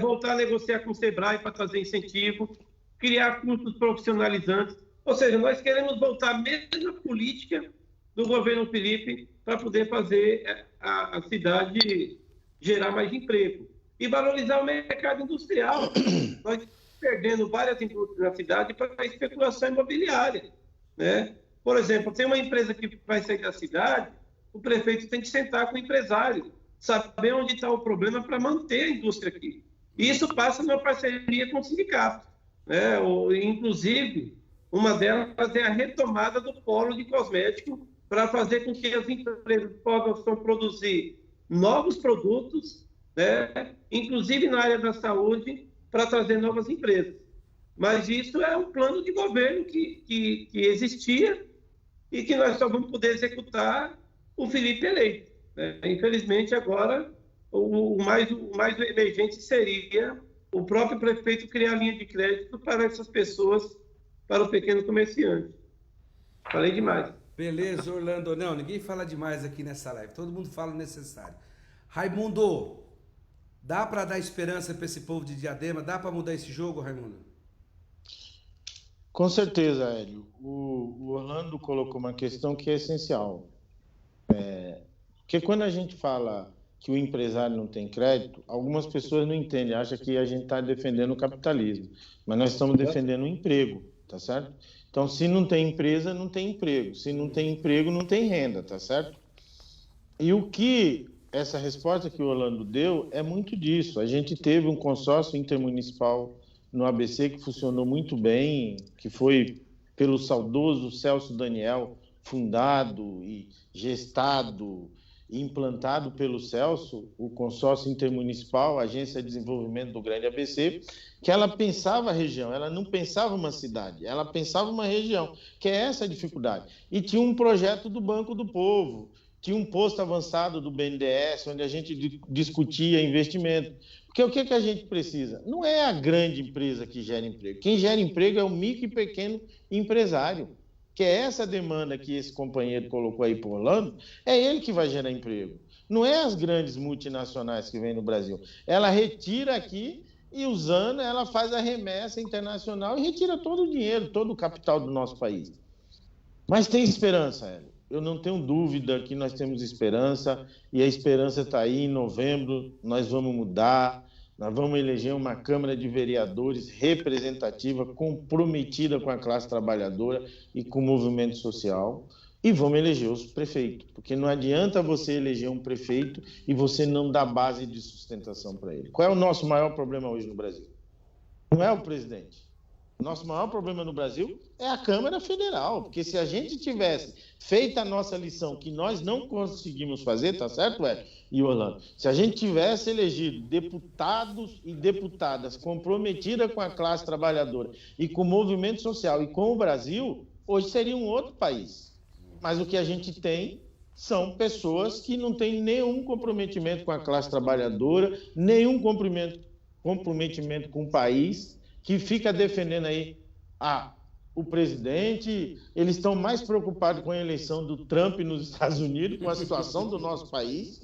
Speaker 2: voltar a negociar com o SEBRAE para trazer incentivo, criar cursos profissionalizantes. Ou seja, nós queremos voltar à mesma política do governo Felipe para poder fazer a cidade gerar mais emprego. e valorizar o mercado industrial. Nós estamos perdendo várias indústrias na cidade para a especulação imobiliária, né? Por exemplo, tem uma empresa que vai sair da cidade, o prefeito tem que sentar com o empresário, saber onde está o problema para manter a indústria aqui. E isso passa numa parceria com o sindicato, né? Inclusive, uma delas é a retomada do polo de cosmético para fazer com que as empresas possam produzir novos produtos, né? Inclusive na área da saúde, para trazer novas empresas. Mas isso é um plano de governo que existia e que nós só vamos poder executar o Felipe eleito, né? Infelizmente, agora, o mais emergente seria o próprio prefeito criar linha de crédito para essas pessoas, para o pequeno comerciante. Falei demais.
Speaker 1: Beleza, Orlando. Não, ninguém fala demais aqui nessa live. Todo mundo fala o necessário. Raimundo, dá para dar esperança para esse povo de Diadema? Dá para mudar esse jogo, Raimundo?
Speaker 3: Com certeza, Hélio. O Orlando colocou uma questão que é essencial. Porque quando a gente fala que o empresário não tem crédito, algumas pessoas não entendem, acham que a gente está defendendo o capitalismo. Mas nós estamos defendendo o emprego, tá certo? Então, se não tem empresa, não tem emprego. Se não tem emprego, não tem renda, tá certo? E o que essa resposta que o Orlando deu é muito disso. A gente teve um consórcio intermunicipal no ABC que funcionou muito bem, que foi pelo saudoso Celso Daniel, fundado e gestado e implantado pelo Celso, o consórcio intermunicipal, a Agência de Desenvolvimento do Grande ABC, que ela pensava a região, ela não pensava uma cidade, ela pensava uma região, que é essa a dificuldade. E tinha um projeto do Banco do Povo, tinha um posto avançado do BNDES, onde a gente discutia investimento. Porque o que a gente precisa? Não é a grande empresa que gera emprego. Quem gera emprego é o micro e pequeno empresário, que é essa demanda que esse companheiro colocou aí para o Orlando, é ele que vai gerar emprego. Não é as grandes multinacionais que vêm no Brasil. Ela retira aqui e, usando, ela faz a remessa internacional e retira todo o dinheiro, todo o capital do nosso país. Mas tem esperança, Hélio. Eu não tenho dúvida que nós temos esperança, e a esperança está aí. Em novembro nós vamos mudar, nós vamos eleger uma Câmara de Vereadores representativa, comprometida com a classe trabalhadora e com o movimento social, e vamos eleger os prefeitos, porque não adianta você eleger um prefeito e você não dar base de sustentação para ele. Qual é o nosso maior problema hoje no Brasil? Não é o presidente. O nosso maior problema no Brasil é a Câmara Federal, porque se a gente tivesse feito a nossa lição, que nós não conseguimos fazer, tá certo, Hélio e Orlando? Se a gente tivesse elegido deputados e deputadas comprometidas com a classe trabalhadora e com o movimento social e com o Brasil, hoje seria um outro país. Mas o que a gente tem são pessoas que não têm nenhum comprometimento com a classe trabalhadora, nenhum comprometimento com o país, que fica defendendo aí o presidente. Eles estão mais preocupados com a eleição do Trump nos Estados Unidos, com a situação do nosso país,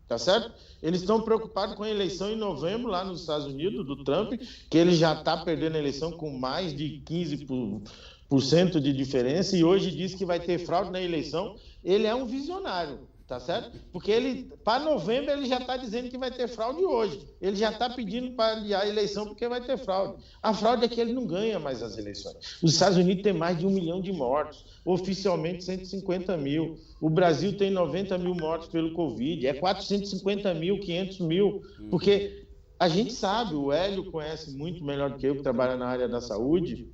Speaker 3: tá certo? Eles estão preocupados com a eleição em novembro lá nos Estados Unidos, do Trump, que ele já está perdendo a eleição com mais de 15% de diferença, e hoje diz que vai ter fraude na eleição. Ele é um visionário, tá certo? Porque para novembro, ele já está dizendo que vai ter fraude hoje. Ele já está pedindo para adiar a eleição porque vai ter fraude. A fraude é que ele não ganha mais as eleições. Os Estados Unidos têm mais de 1 milhão de mortos, oficialmente 150 mil. O Brasil tem 90 mil mortos pelo Covid, é 450 mil, 500 mil, porque a gente sabe, o Hélio conhece muito melhor do que eu, que trabalha na área da saúde,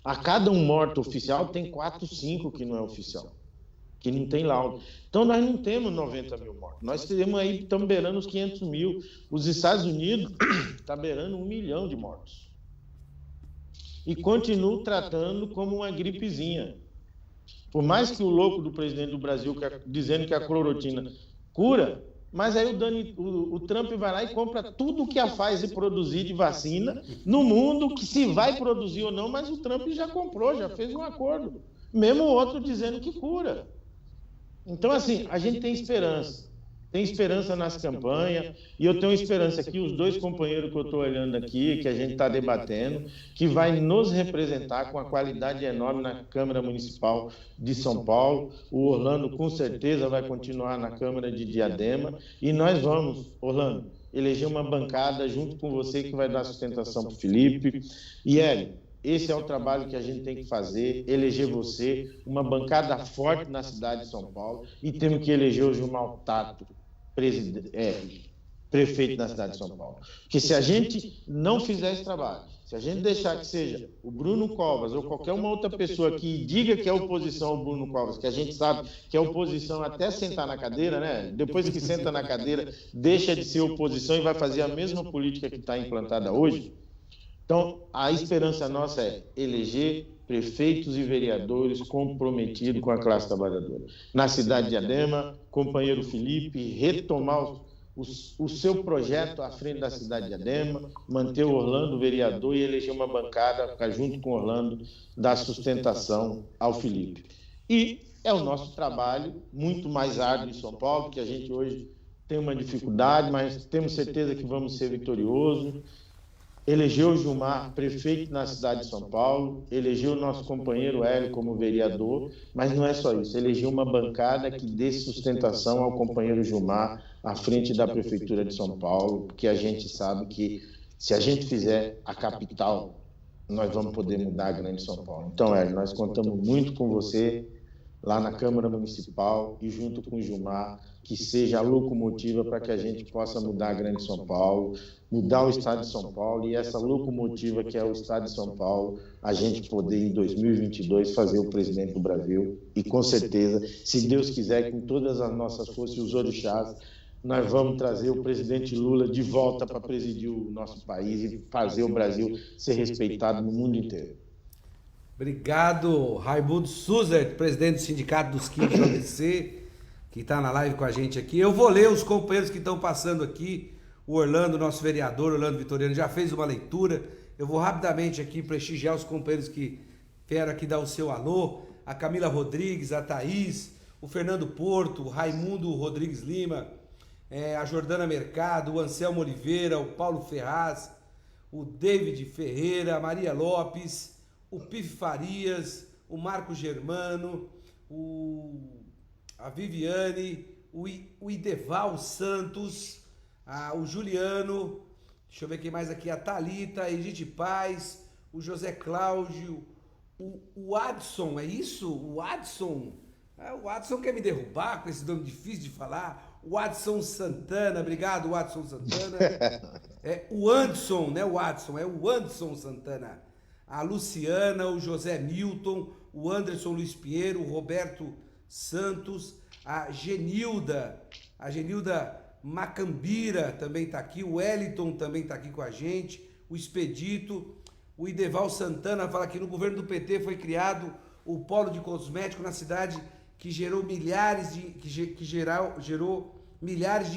Speaker 3: a cada um morto oficial tem 4, 5 que não é oficial, que não tem laudo. Então, nós não temos 90 mil mortos. Nós temos aí, estamos beirando os 500 mil. Os Estados Unidos está beirando 1 milhão de mortos. E continuam tratando como uma gripezinha. Por mais que o louco do presidente do Brasil, dizendo que a cloroquina cura, mas aí o Trump vai lá e compra tudo que a Pfizer produzir de vacina no mundo, que se vai produzir ou não, mas o Trump já comprou, já fez um acordo. Mesmo o outro dizendo que cura. Então, assim, a gente tem esperança nas campanhas, e eu tenho esperança que os dois companheiros que eu estou olhando aqui, que a gente está debatendo, que vai nos representar com a qualidade enorme na Câmara Municipal de São Paulo. O Orlando, com certeza, vai continuar na Câmara de Diadema, e nós vamos, Orlando, eleger uma bancada junto com você que vai dar sustentação para o Felipe. E, Hélio, esse é o trabalho que a gente tem que fazer, eleger você, uma bancada forte na cidade de São Paulo, e temos que eleger o Gilmar Tato, prefeito da cidade de São Paulo. Porque se a gente não fizer esse trabalho, se a gente deixar que seja o Bruno Covas ou qualquer uma outra pessoa que diga que é oposição ao Bruno Covas, que a gente sabe que é oposição até sentar na cadeira, né? Depois que senta na cadeira, deixa de ser oposição e vai fazer a mesma política que está implantada hoje. Então, a esperança nossa é eleger prefeitos e vereadores comprometidos com a classe trabalhadora. Na cidade de Diadema, companheiro Felipe, retomar o seu projeto à frente da cidade de Diadema, manter o Orlando vereador e eleger uma bancada, junto com o Orlando, dar sustentação ao Felipe. E é o nosso trabalho, muito mais árduo em São Paulo, porque a gente hoje tem uma dificuldade, mas temos certeza que vamos ser vitoriosos. Elegeu o Gilmar prefeito na cidade de São Paulo, elegeu o nosso companheiro Hélio como vereador, mas não é só isso, elegeu uma bancada que dê sustentação ao companheiro Gilmar à frente da Prefeitura de São Paulo, porque a gente sabe que se a gente fizer a capital, nós vamos poder mudar a grande São Paulo. Então, Hélio, nós contamos muito com você lá na Câmara Municipal e junto com o Gilmar, que seja a locomotiva para que a gente possa mudar a grande São Paulo, mudar o estado de São Paulo, e essa locomotiva que é o estado de São Paulo, a gente poder em 2022 fazer o presidente do Brasil, e com certeza, se Deus quiser, com todas as nossas forças e os orixás, nós vamos trazer o presidente Lula de volta para presidir o nosso país e fazer o Brasil ser respeitado no mundo inteiro.
Speaker 1: Obrigado, Raimundo Suzer, presidente do Sindicato dos Químicos do ABC, que está na live com a gente aqui. Eu vou ler os companheiros que estão passando aqui. O Orlando, nosso vereador, Orlando Vitoriano, já fez uma leitura. Eu vou rapidamente aqui prestigiar os companheiros que vieram aqui dar o seu alô. A Camila Rodrigues, a Thaís, o Fernando Porto, o Raimundo Rodrigues Lima, a Jordana Mercado, o Anselmo Oliveira, o Paulo Ferraz, o David Ferreira, a Maria Lopes, o Pif Farias, o Marco Germano, a Viviane, o Ideval Santos, o Juliano, deixa eu ver quem mais aqui, a Thalita, a Edith Paz, o José Cláudio, o Adson, é isso? O Adson? O Adson quer me derrubar com esse nome difícil de falar. O Adson Santana, obrigado, Adson Santana. O Anderson, né? O Adson, é o Anderson Santana. A Luciana, o José Milton, o Anderson Luiz Pinheiro, o Roberto Santos, a Genilda Macambira também está aqui, o Wellington também está aqui com a gente, o Expedito, o Ideval Santana fala que no governo do PT foi criado o polo de cosmético na cidade que gerou milhares de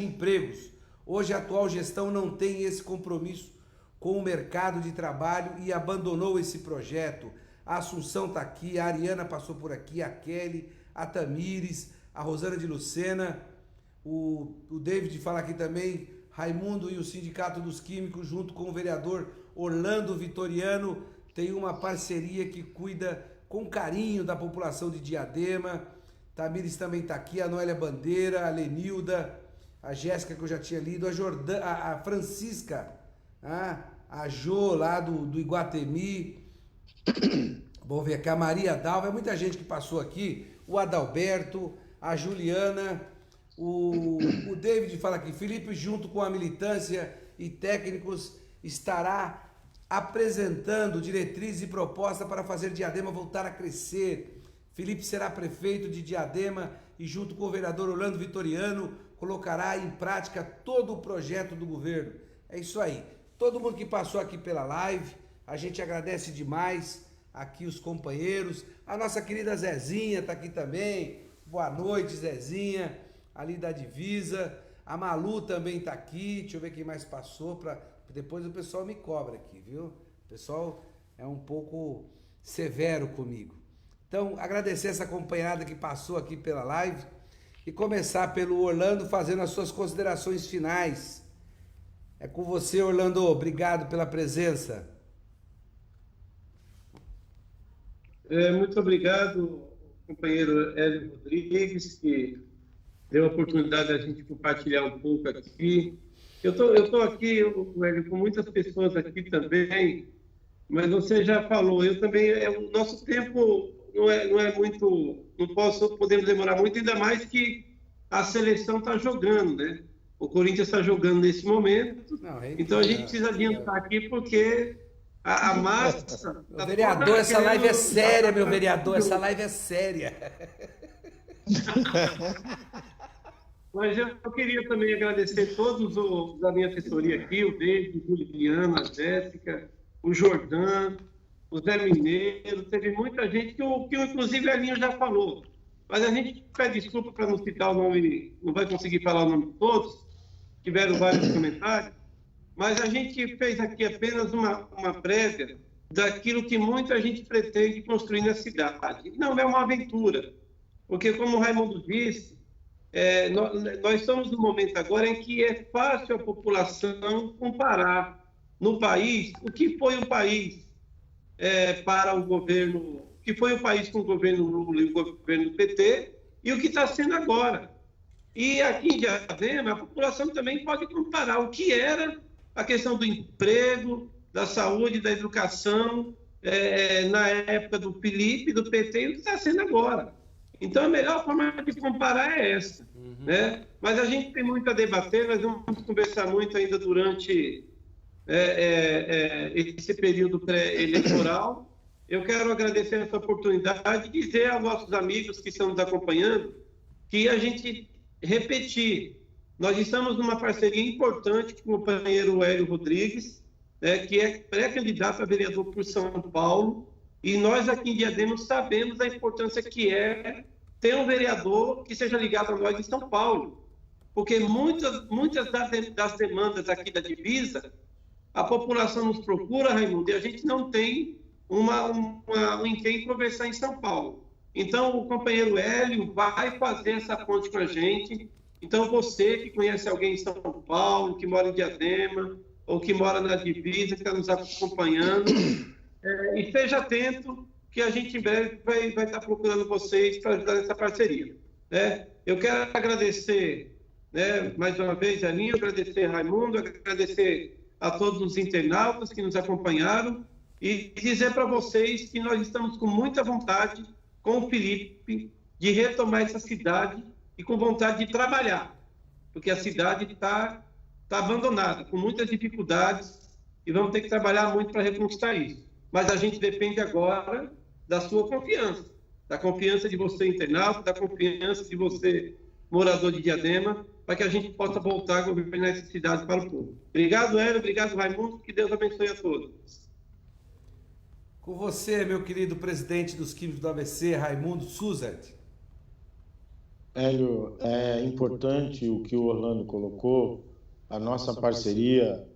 Speaker 1: empregos. Hoje a atual gestão não tem esse compromisso com o mercado de trabalho e abandonou esse projeto. A Assunção está aqui, a Ariana passou por aqui, a Kelly, a Tamires, a Rosana de Lucena, o David fala aqui também, Raimundo e o Sindicato dos Químicos, junto com o vereador Orlando Vitoriano, tem uma parceria que cuida com carinho da população de Diadema. Tamires também está aqui, a Noélia Bandeira, a Lenilda, a Jéssica, que eu já tinha lido, a Francisca, a Jo lá do Iguatemi, vamos ver aqui, a Maria Dalva, é muita gente que passou aqui, o Adalberto, a Juliana, o David fala aqui, Felipe, junto com a militância e técnicos, estará apresentando diretrizes e propostas para fazer Diadema voltar a crescer. Felipe será prefeito de Diadema e, junto com o vereador Orlando Vitoriano, colocará em prática todo o projeto do governo. É isso aí. Todo mundo que passou aqui pela live, a gente agradece demais aqui os companheiros. A nossa querida Zezinha está aqui também. Boa noite, Zezinha, ali da Divisa. A Malu também está aqui. Deixa eu ver quem mais passou, para depois o pessoal me cobra aqui, viu? O pessoal é um pouco severo comigo. Então, agradecer essa companheirada que passou aqui pela live e começar pelo Orlando fazendo as suas considerações finais. É com você, Orlando. Obrigado pela presença.
Speaker 2: Muito obrigado, companheiro Hélio Rodrigues, que deu a oportunidade da gente compartilhar um pouco aqui. Eu tô aqui, Hélio, com muitas pessoas aqui também, mas você já falou, eu também, o nosso tempo não é muito, podemos demorar muito, ainda mais que a seleção está jogando, né? O Corinthians está jogando nesse momento,
Speaker 1: Não, aí
Speaker 2: então a gente precisa adiantar aqui, porque a massa...
Speaker 1: Meu vereador, essa live é séria, meu vereador, essa live é séria.
Speaker 2: Mas eu queria também agradecer todos os da minha assessoria aqui, o David, o Juliana, a Jéssica, o Jordan, o Zé Mineiro, teve muita gente que inclusive o Elinho já falou. Mas a gente pede desculpa para não citar o nome, não vai conseguir falar o nome de todos, tiveram vários comentários, mas a gente fez aqui apenas uma prévia daquilo que muita gente pretende construir na cidade. Não é uma aventura, porque como o Raimundo disse, nós estamos no momento agora em que é fácil a população comparar no país o que foi o país para o governo, o que foi o país com o governo Lula e o governo PT e o que está sendo agora. E aqui em Diadema, a população também pode comparar o que era a questão do emprego, da saúde, da educação, na época do Felipe, do PT e o que está sendo agora. Então, a melhor forma de comparar é essa. Né? Mas a gente tem muito a debater, nós vamos conversar muito ainda durante esse período pré-eleitoral. Eu quero agradecer essa oportunidade e dizer aos nossos amigos que estão nos acompanhando que a gente repetir. Nós estamos numa parceria importante com o companheiro Hélio Rodrigues, que é pré-candidato a vereador por São Paulo, e nós aqui em Diadema sabemos a importância que é ter um vereador que seja ligado a nós em São Paulo, porque muitas das demandas aqui da divisa, a população nos procura, Raimundo, e a gente não tem em quem conversar em São Paulo. Então, o companheiro Hélio vai fazer essa ponte com a gente. Então, você que conhece alguém em São Paulo, que mora em Diadema, ou que mora na divisa, que está nos acompanhando, esteja atento, que a gente em breve vai estar procurando vocês para ajudar nessa parceria. Né? Eu quero agradecer, mais uma vez, Aninha, agradecer Raimundo, agradecer a todos os internautas que nos acompanharam e dizer para vocês que nós estamos com muita vontade, com o Felipe, de retomar essa cidade e com vontade de trabalhar, porque a cidade está abandonada, com muitas dificuldades, e vamos ter que trabalhar muito para reconquistar isso. Mas a gente depende agora da sua confiança, da confiança de você, internauta, da confiança de você, morador de Diadema, para que a gente possa voltar a governar essa cidade para o povo. Obrigado, Hélio, obrigado, Raimundo, que Deus abençoe a todos.
Speaker 1: Com você, meu querido presidente dos Químicos do ABC, Raimundo Suzet.
Speaker 3: Hélio, é importante o que o Orlando colocou, a nossa parceria,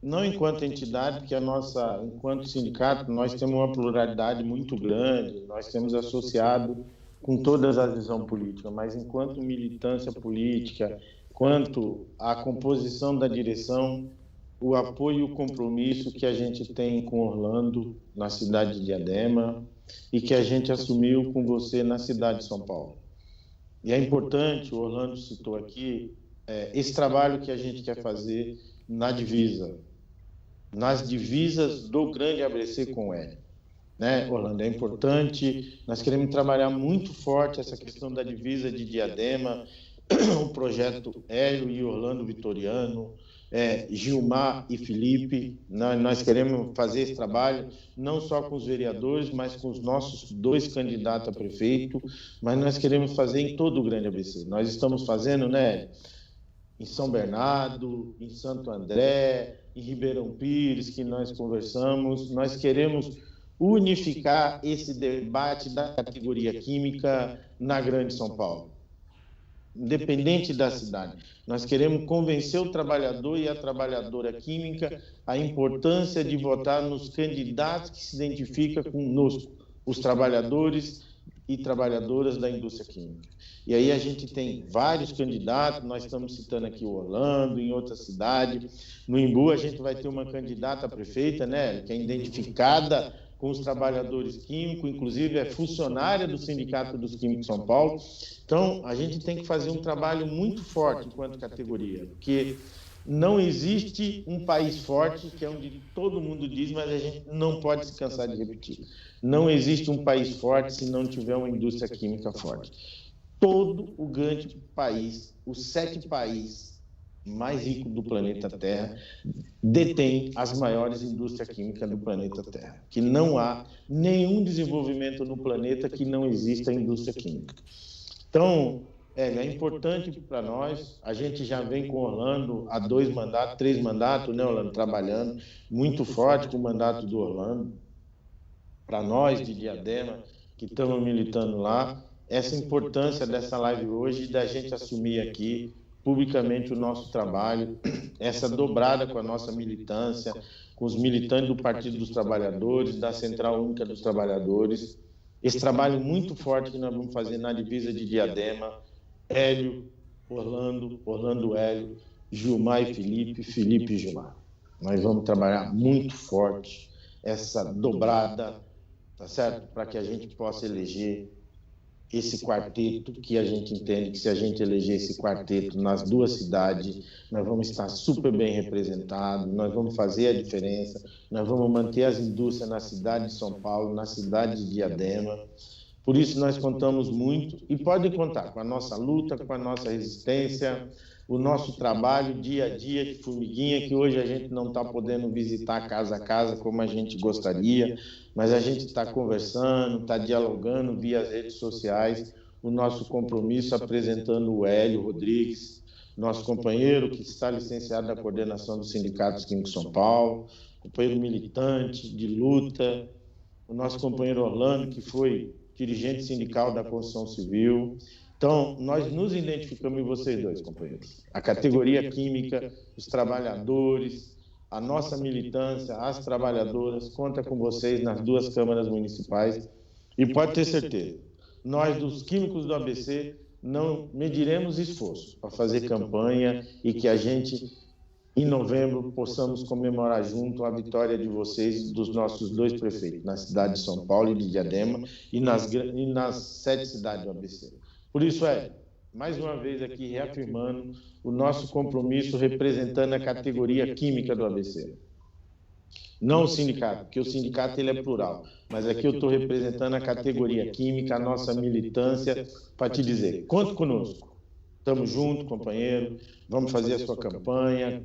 Speaker 3: não enquanto entidade, porque enquanto sindicato, nós temos uma pluralidade muito grande, nós temos associado com todas as visões políticas, mas enquanto militância política, quanto a composição da direção, o apoio e o compromisso que a gente tem com Orlando, na cidade de Diadema, e que a gente assumiu com você na cidade de São Paulo. E é importante, o Orlando citou aqui, esse trabalho que a gente quer fazer na divisa, nas divisas do Grande ABC com o Hélio. Né, Orlando, é importante, nós queremos trabalhar muito forte essa questão da divisa de Diadema, o projeto Hélio e Orlando Vitoriano, Gilmar e Felipe, nós queremos fazer esse trabalho não só com os vereadores, mas com os nossos 2 candidatos a prefeito, mas nós queremos fazer em todo o Grande ABC. Nós estamos fazendo, em São Bernardo, em Santo André, em Ribeirão Pires, que nós conversamos, nós queremos unificar esse debate da categoria química na Grande São Paulo, independente da cidade. Nós queremos convencer o trabalhador e a trabalhadora química a importância de votar nos candidatos que se identificam conosco, os trabalhadores e trabalhadoras da indústria química. E aí a gente tem vários candidatos, nós estamos citando aqui o Orlando, em outra cidade. No Imbu a gente vai ter uma candidata a prefeita, que é identificada com os trabalhadores químicos, inclusive é funcionária do Sindicato dos Químicos de São Paulo. Então, a gente tem que fazer um trabalho muito forte enquanto categoria, porque Não existe um país forte, que é onde todo mundo diz, mas a gente não pode se cansar de repetir. Não existe um país forte se não tiver uma indústria química forte. Todo o grande país, os 7 países mais ricos do planeta Terra, detêm as maiores indústrias químicas do planeta Terra. Que não há nenhum desenvolvimento no planeta que não exista a indústria química. Então, é importante para nós. A gente já vem com o Orlando há 2 mandatos, 3 mandatos, né, Orlando, trabalhando muito forte com o mandato do Orlando. Para nós de Diadema, que estamos militando lá, essa importância dessa live hoje, da gente assumir aqui publicamente o nosso trabalho, essa dobrada com a nossa militância, com os militantes do Partido dos Trabalhadores, da Central Única dos Trabalhadores, esse trabalho muito forte que nós vamos fazer na divisa de Diadema, Hélio, Orlando, Hélio, Gilmar e Felipe, Felipe e Gilmar. Nós vamos trabalhar muito forte essa dobrada, tá certo? Para que a gente possa eleger esse quarteto, que a gente entende que se a gente eleger esse quarteto nas 2 cidades, nós vamos estar super bem representados, nós vamos fazer a diferença, nós vamos manter as indústrias na cidade de São Paulo, na cidade de Diadema. Por isso nós contamos muito e podem contar com a nossa luta, com a nossa resistência, o nosso trabalho dia a dia de formiguinha, que hoje a gente não está podendo visitar casa a casa como a gente gostaria, mas a gente está conversando, está dialogando via as redes sociais, o nosso compromisso apresentando o Hélio Rodrigues, nosso companheiro que está licenciado da coordenação dos sindicatos químicos de São Paulo, companheiro militante de luta, o nosso companheiro Orlando, que foi dirigente sindical da construção civil. Então, nós nos identificamos em vocês 2, companheiros. A categoria química, os trabalhadores, a nossa militância, as trabalhadoras, conta com vocês nas 2 câmaras municipais. E pode ter certeza, nós dos químicos do ABC não mediremos esforço para fazer campanha e que a gente, em novembro, possamos comemorar junto a vitória de vocês e dos nossos 2 prefeitos, na cidade de São Paulo e de Diadema, e nas 7 cidades do ABC. Por isso, mais uma vez aqui reafirmando o nosso compromisso representando a categoria química do ABC. Não o sindicato, porque o sindicato ele é plural, mas aqui eu estou representando a categoria química, a nossa militância, para te dizer, conta conosco. Estamos juntos, companheiro, vamos fazer a sua campanha,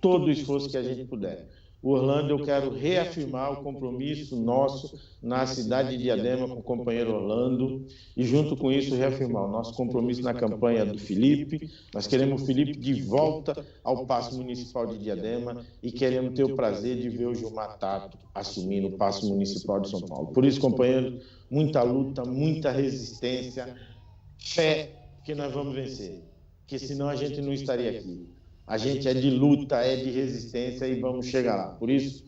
Speaker 3: todo o esforço que a gente puder. O Orlando, eu quero reafirmar o compromisso nosso na cidade de Diadema com o companheiro Orlando e, junto com isso, reafirmar o nosso compromisso na campanha do Felipe. Nós queremos o Felipe de volta ao Paço Municipal de Diadema e queremos ter o prazer de ver o Gilmar Tato assumindo o Paço Municipal de São Paulo. Por isso, companheiro, muita luta, muita resistência, fé que nós vamos vencer, porque senão a gente não estaria aqui. A gente é de luta, é de resistência e vamos chegar lá. Por isso,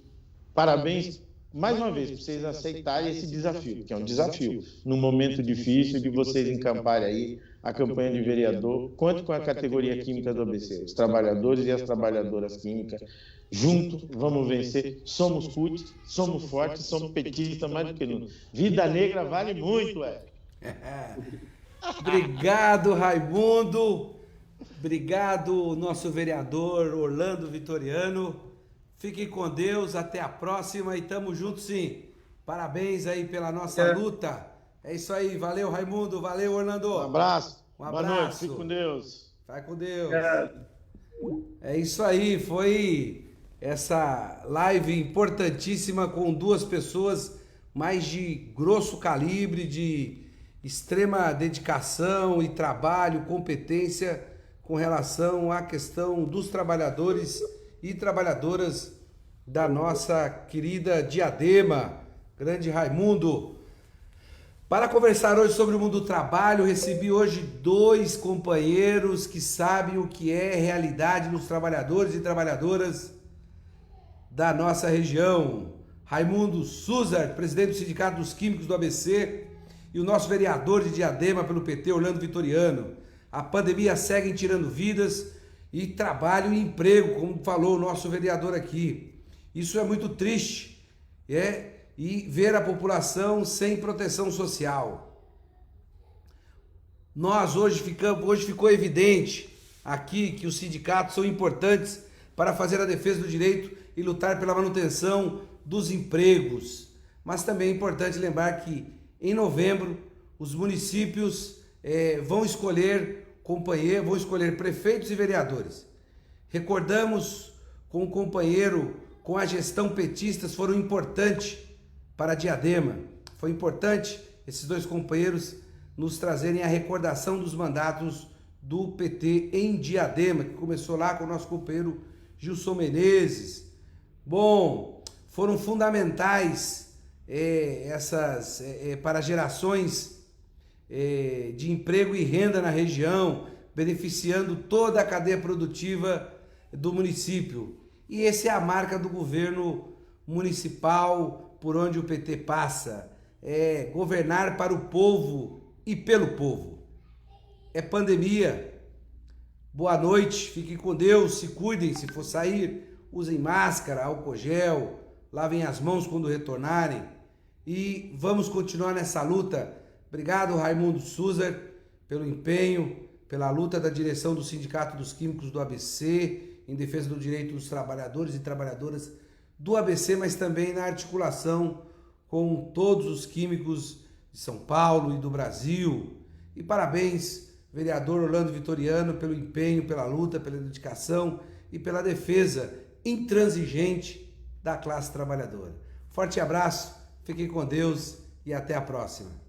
Speaker 3: parabéns mais uma vez por vocês aceitarem esse desafio, que é um desafio num momento difícil de vocês encamparem aí a campanha de vereador. Conte com a categoria química do ABC, os trabalhadores e as trabalhadoras químicas. Juntos, vamos vencer. Somos CUT, somos fortes, somos petistas, mais do que nunca. Vida negra vale muito,
Speaker 1: Obrigado, Raimundo. Obrigado, nosso vereador Orlando Vitoriano. Fiquem com Deus, até a próxima e tamo junto sim. Parabéns aí pela nossa luta. É isso aí, valeu Raimundo, valeu Orlando.
Speaker 3: Um abraço.
Speaker 1: Um abraço.
Speaker 3: Boa noite, fique com Deus.
Speaker 1: Vai com Deus. É isso aí, foi essa live importantíssima com 2 pessoas mais de grosso calibre, de extrema dedicação e trabalho, competência com relação à questão dos trabalhadores e trabalhadoras da nossa querida Diadema, grande Raimundo. Para conversar hoje sobre o mundo do trabalho, recebi hoje 2 companheiros que sabem o que é realidade dos trabalhadores e trabalhadoras da nossa região. Raimundo Suzar, presidente do Sindicato dos Químicos do ABC, e o nosso vereador de Diadema pelo PT, Orlando Vitoriano. A pandemia segue tirando vidas e trabalho e emprego, como falou o nosso vereador aqui. Isso é muito triste, e ver a população sem proteção social. Hoje ficou evidente aqui que os sindicatos são importantes para fazer a defesa do direito e lutar pela manutenção dos empregos. Mas também é importante lembrar que em novembro os municípios vão escolher prefeitos e vereadores. Recordamos com o companheiro, com a gestão petistas, foram importantes para Diadema. Foi importante esses dois companheiros nos trazerem a recordação dos mandatos do PT em Diadema, que começou lá com o nosso companheiro Gilson Menezes. Bom, foram fundamentais para gerações de emprego e renda na região, beneficiando toda a cadeia produtiva do município. E essa é a marca do governo municipal por onde o PT passa, é governar para o povo e pelo povo. É pandemia. Boa noite, fiquem com Deus, se cuidem, se for sair, usem máscara, álcool gel, lavem as mãos quando retornarem e vamos continuar nessa luta. Obrigado, Raimundo Suzer, pelo empenho, pela luta da direção do Sindicato dos Químicos do ABC, em defesa do direito dos trabalhadores e trabalhadoras do ABC, mas também na articulação com todos os químicos de São Paulo e do Brasil. E parabéns, vereador Orlando Vitoriano, pelo empenho, pela luta, pela dedicação e pela defesa intransigente da classe trabalhadora. Forte abraço, fiquem com Deus e até a próxima.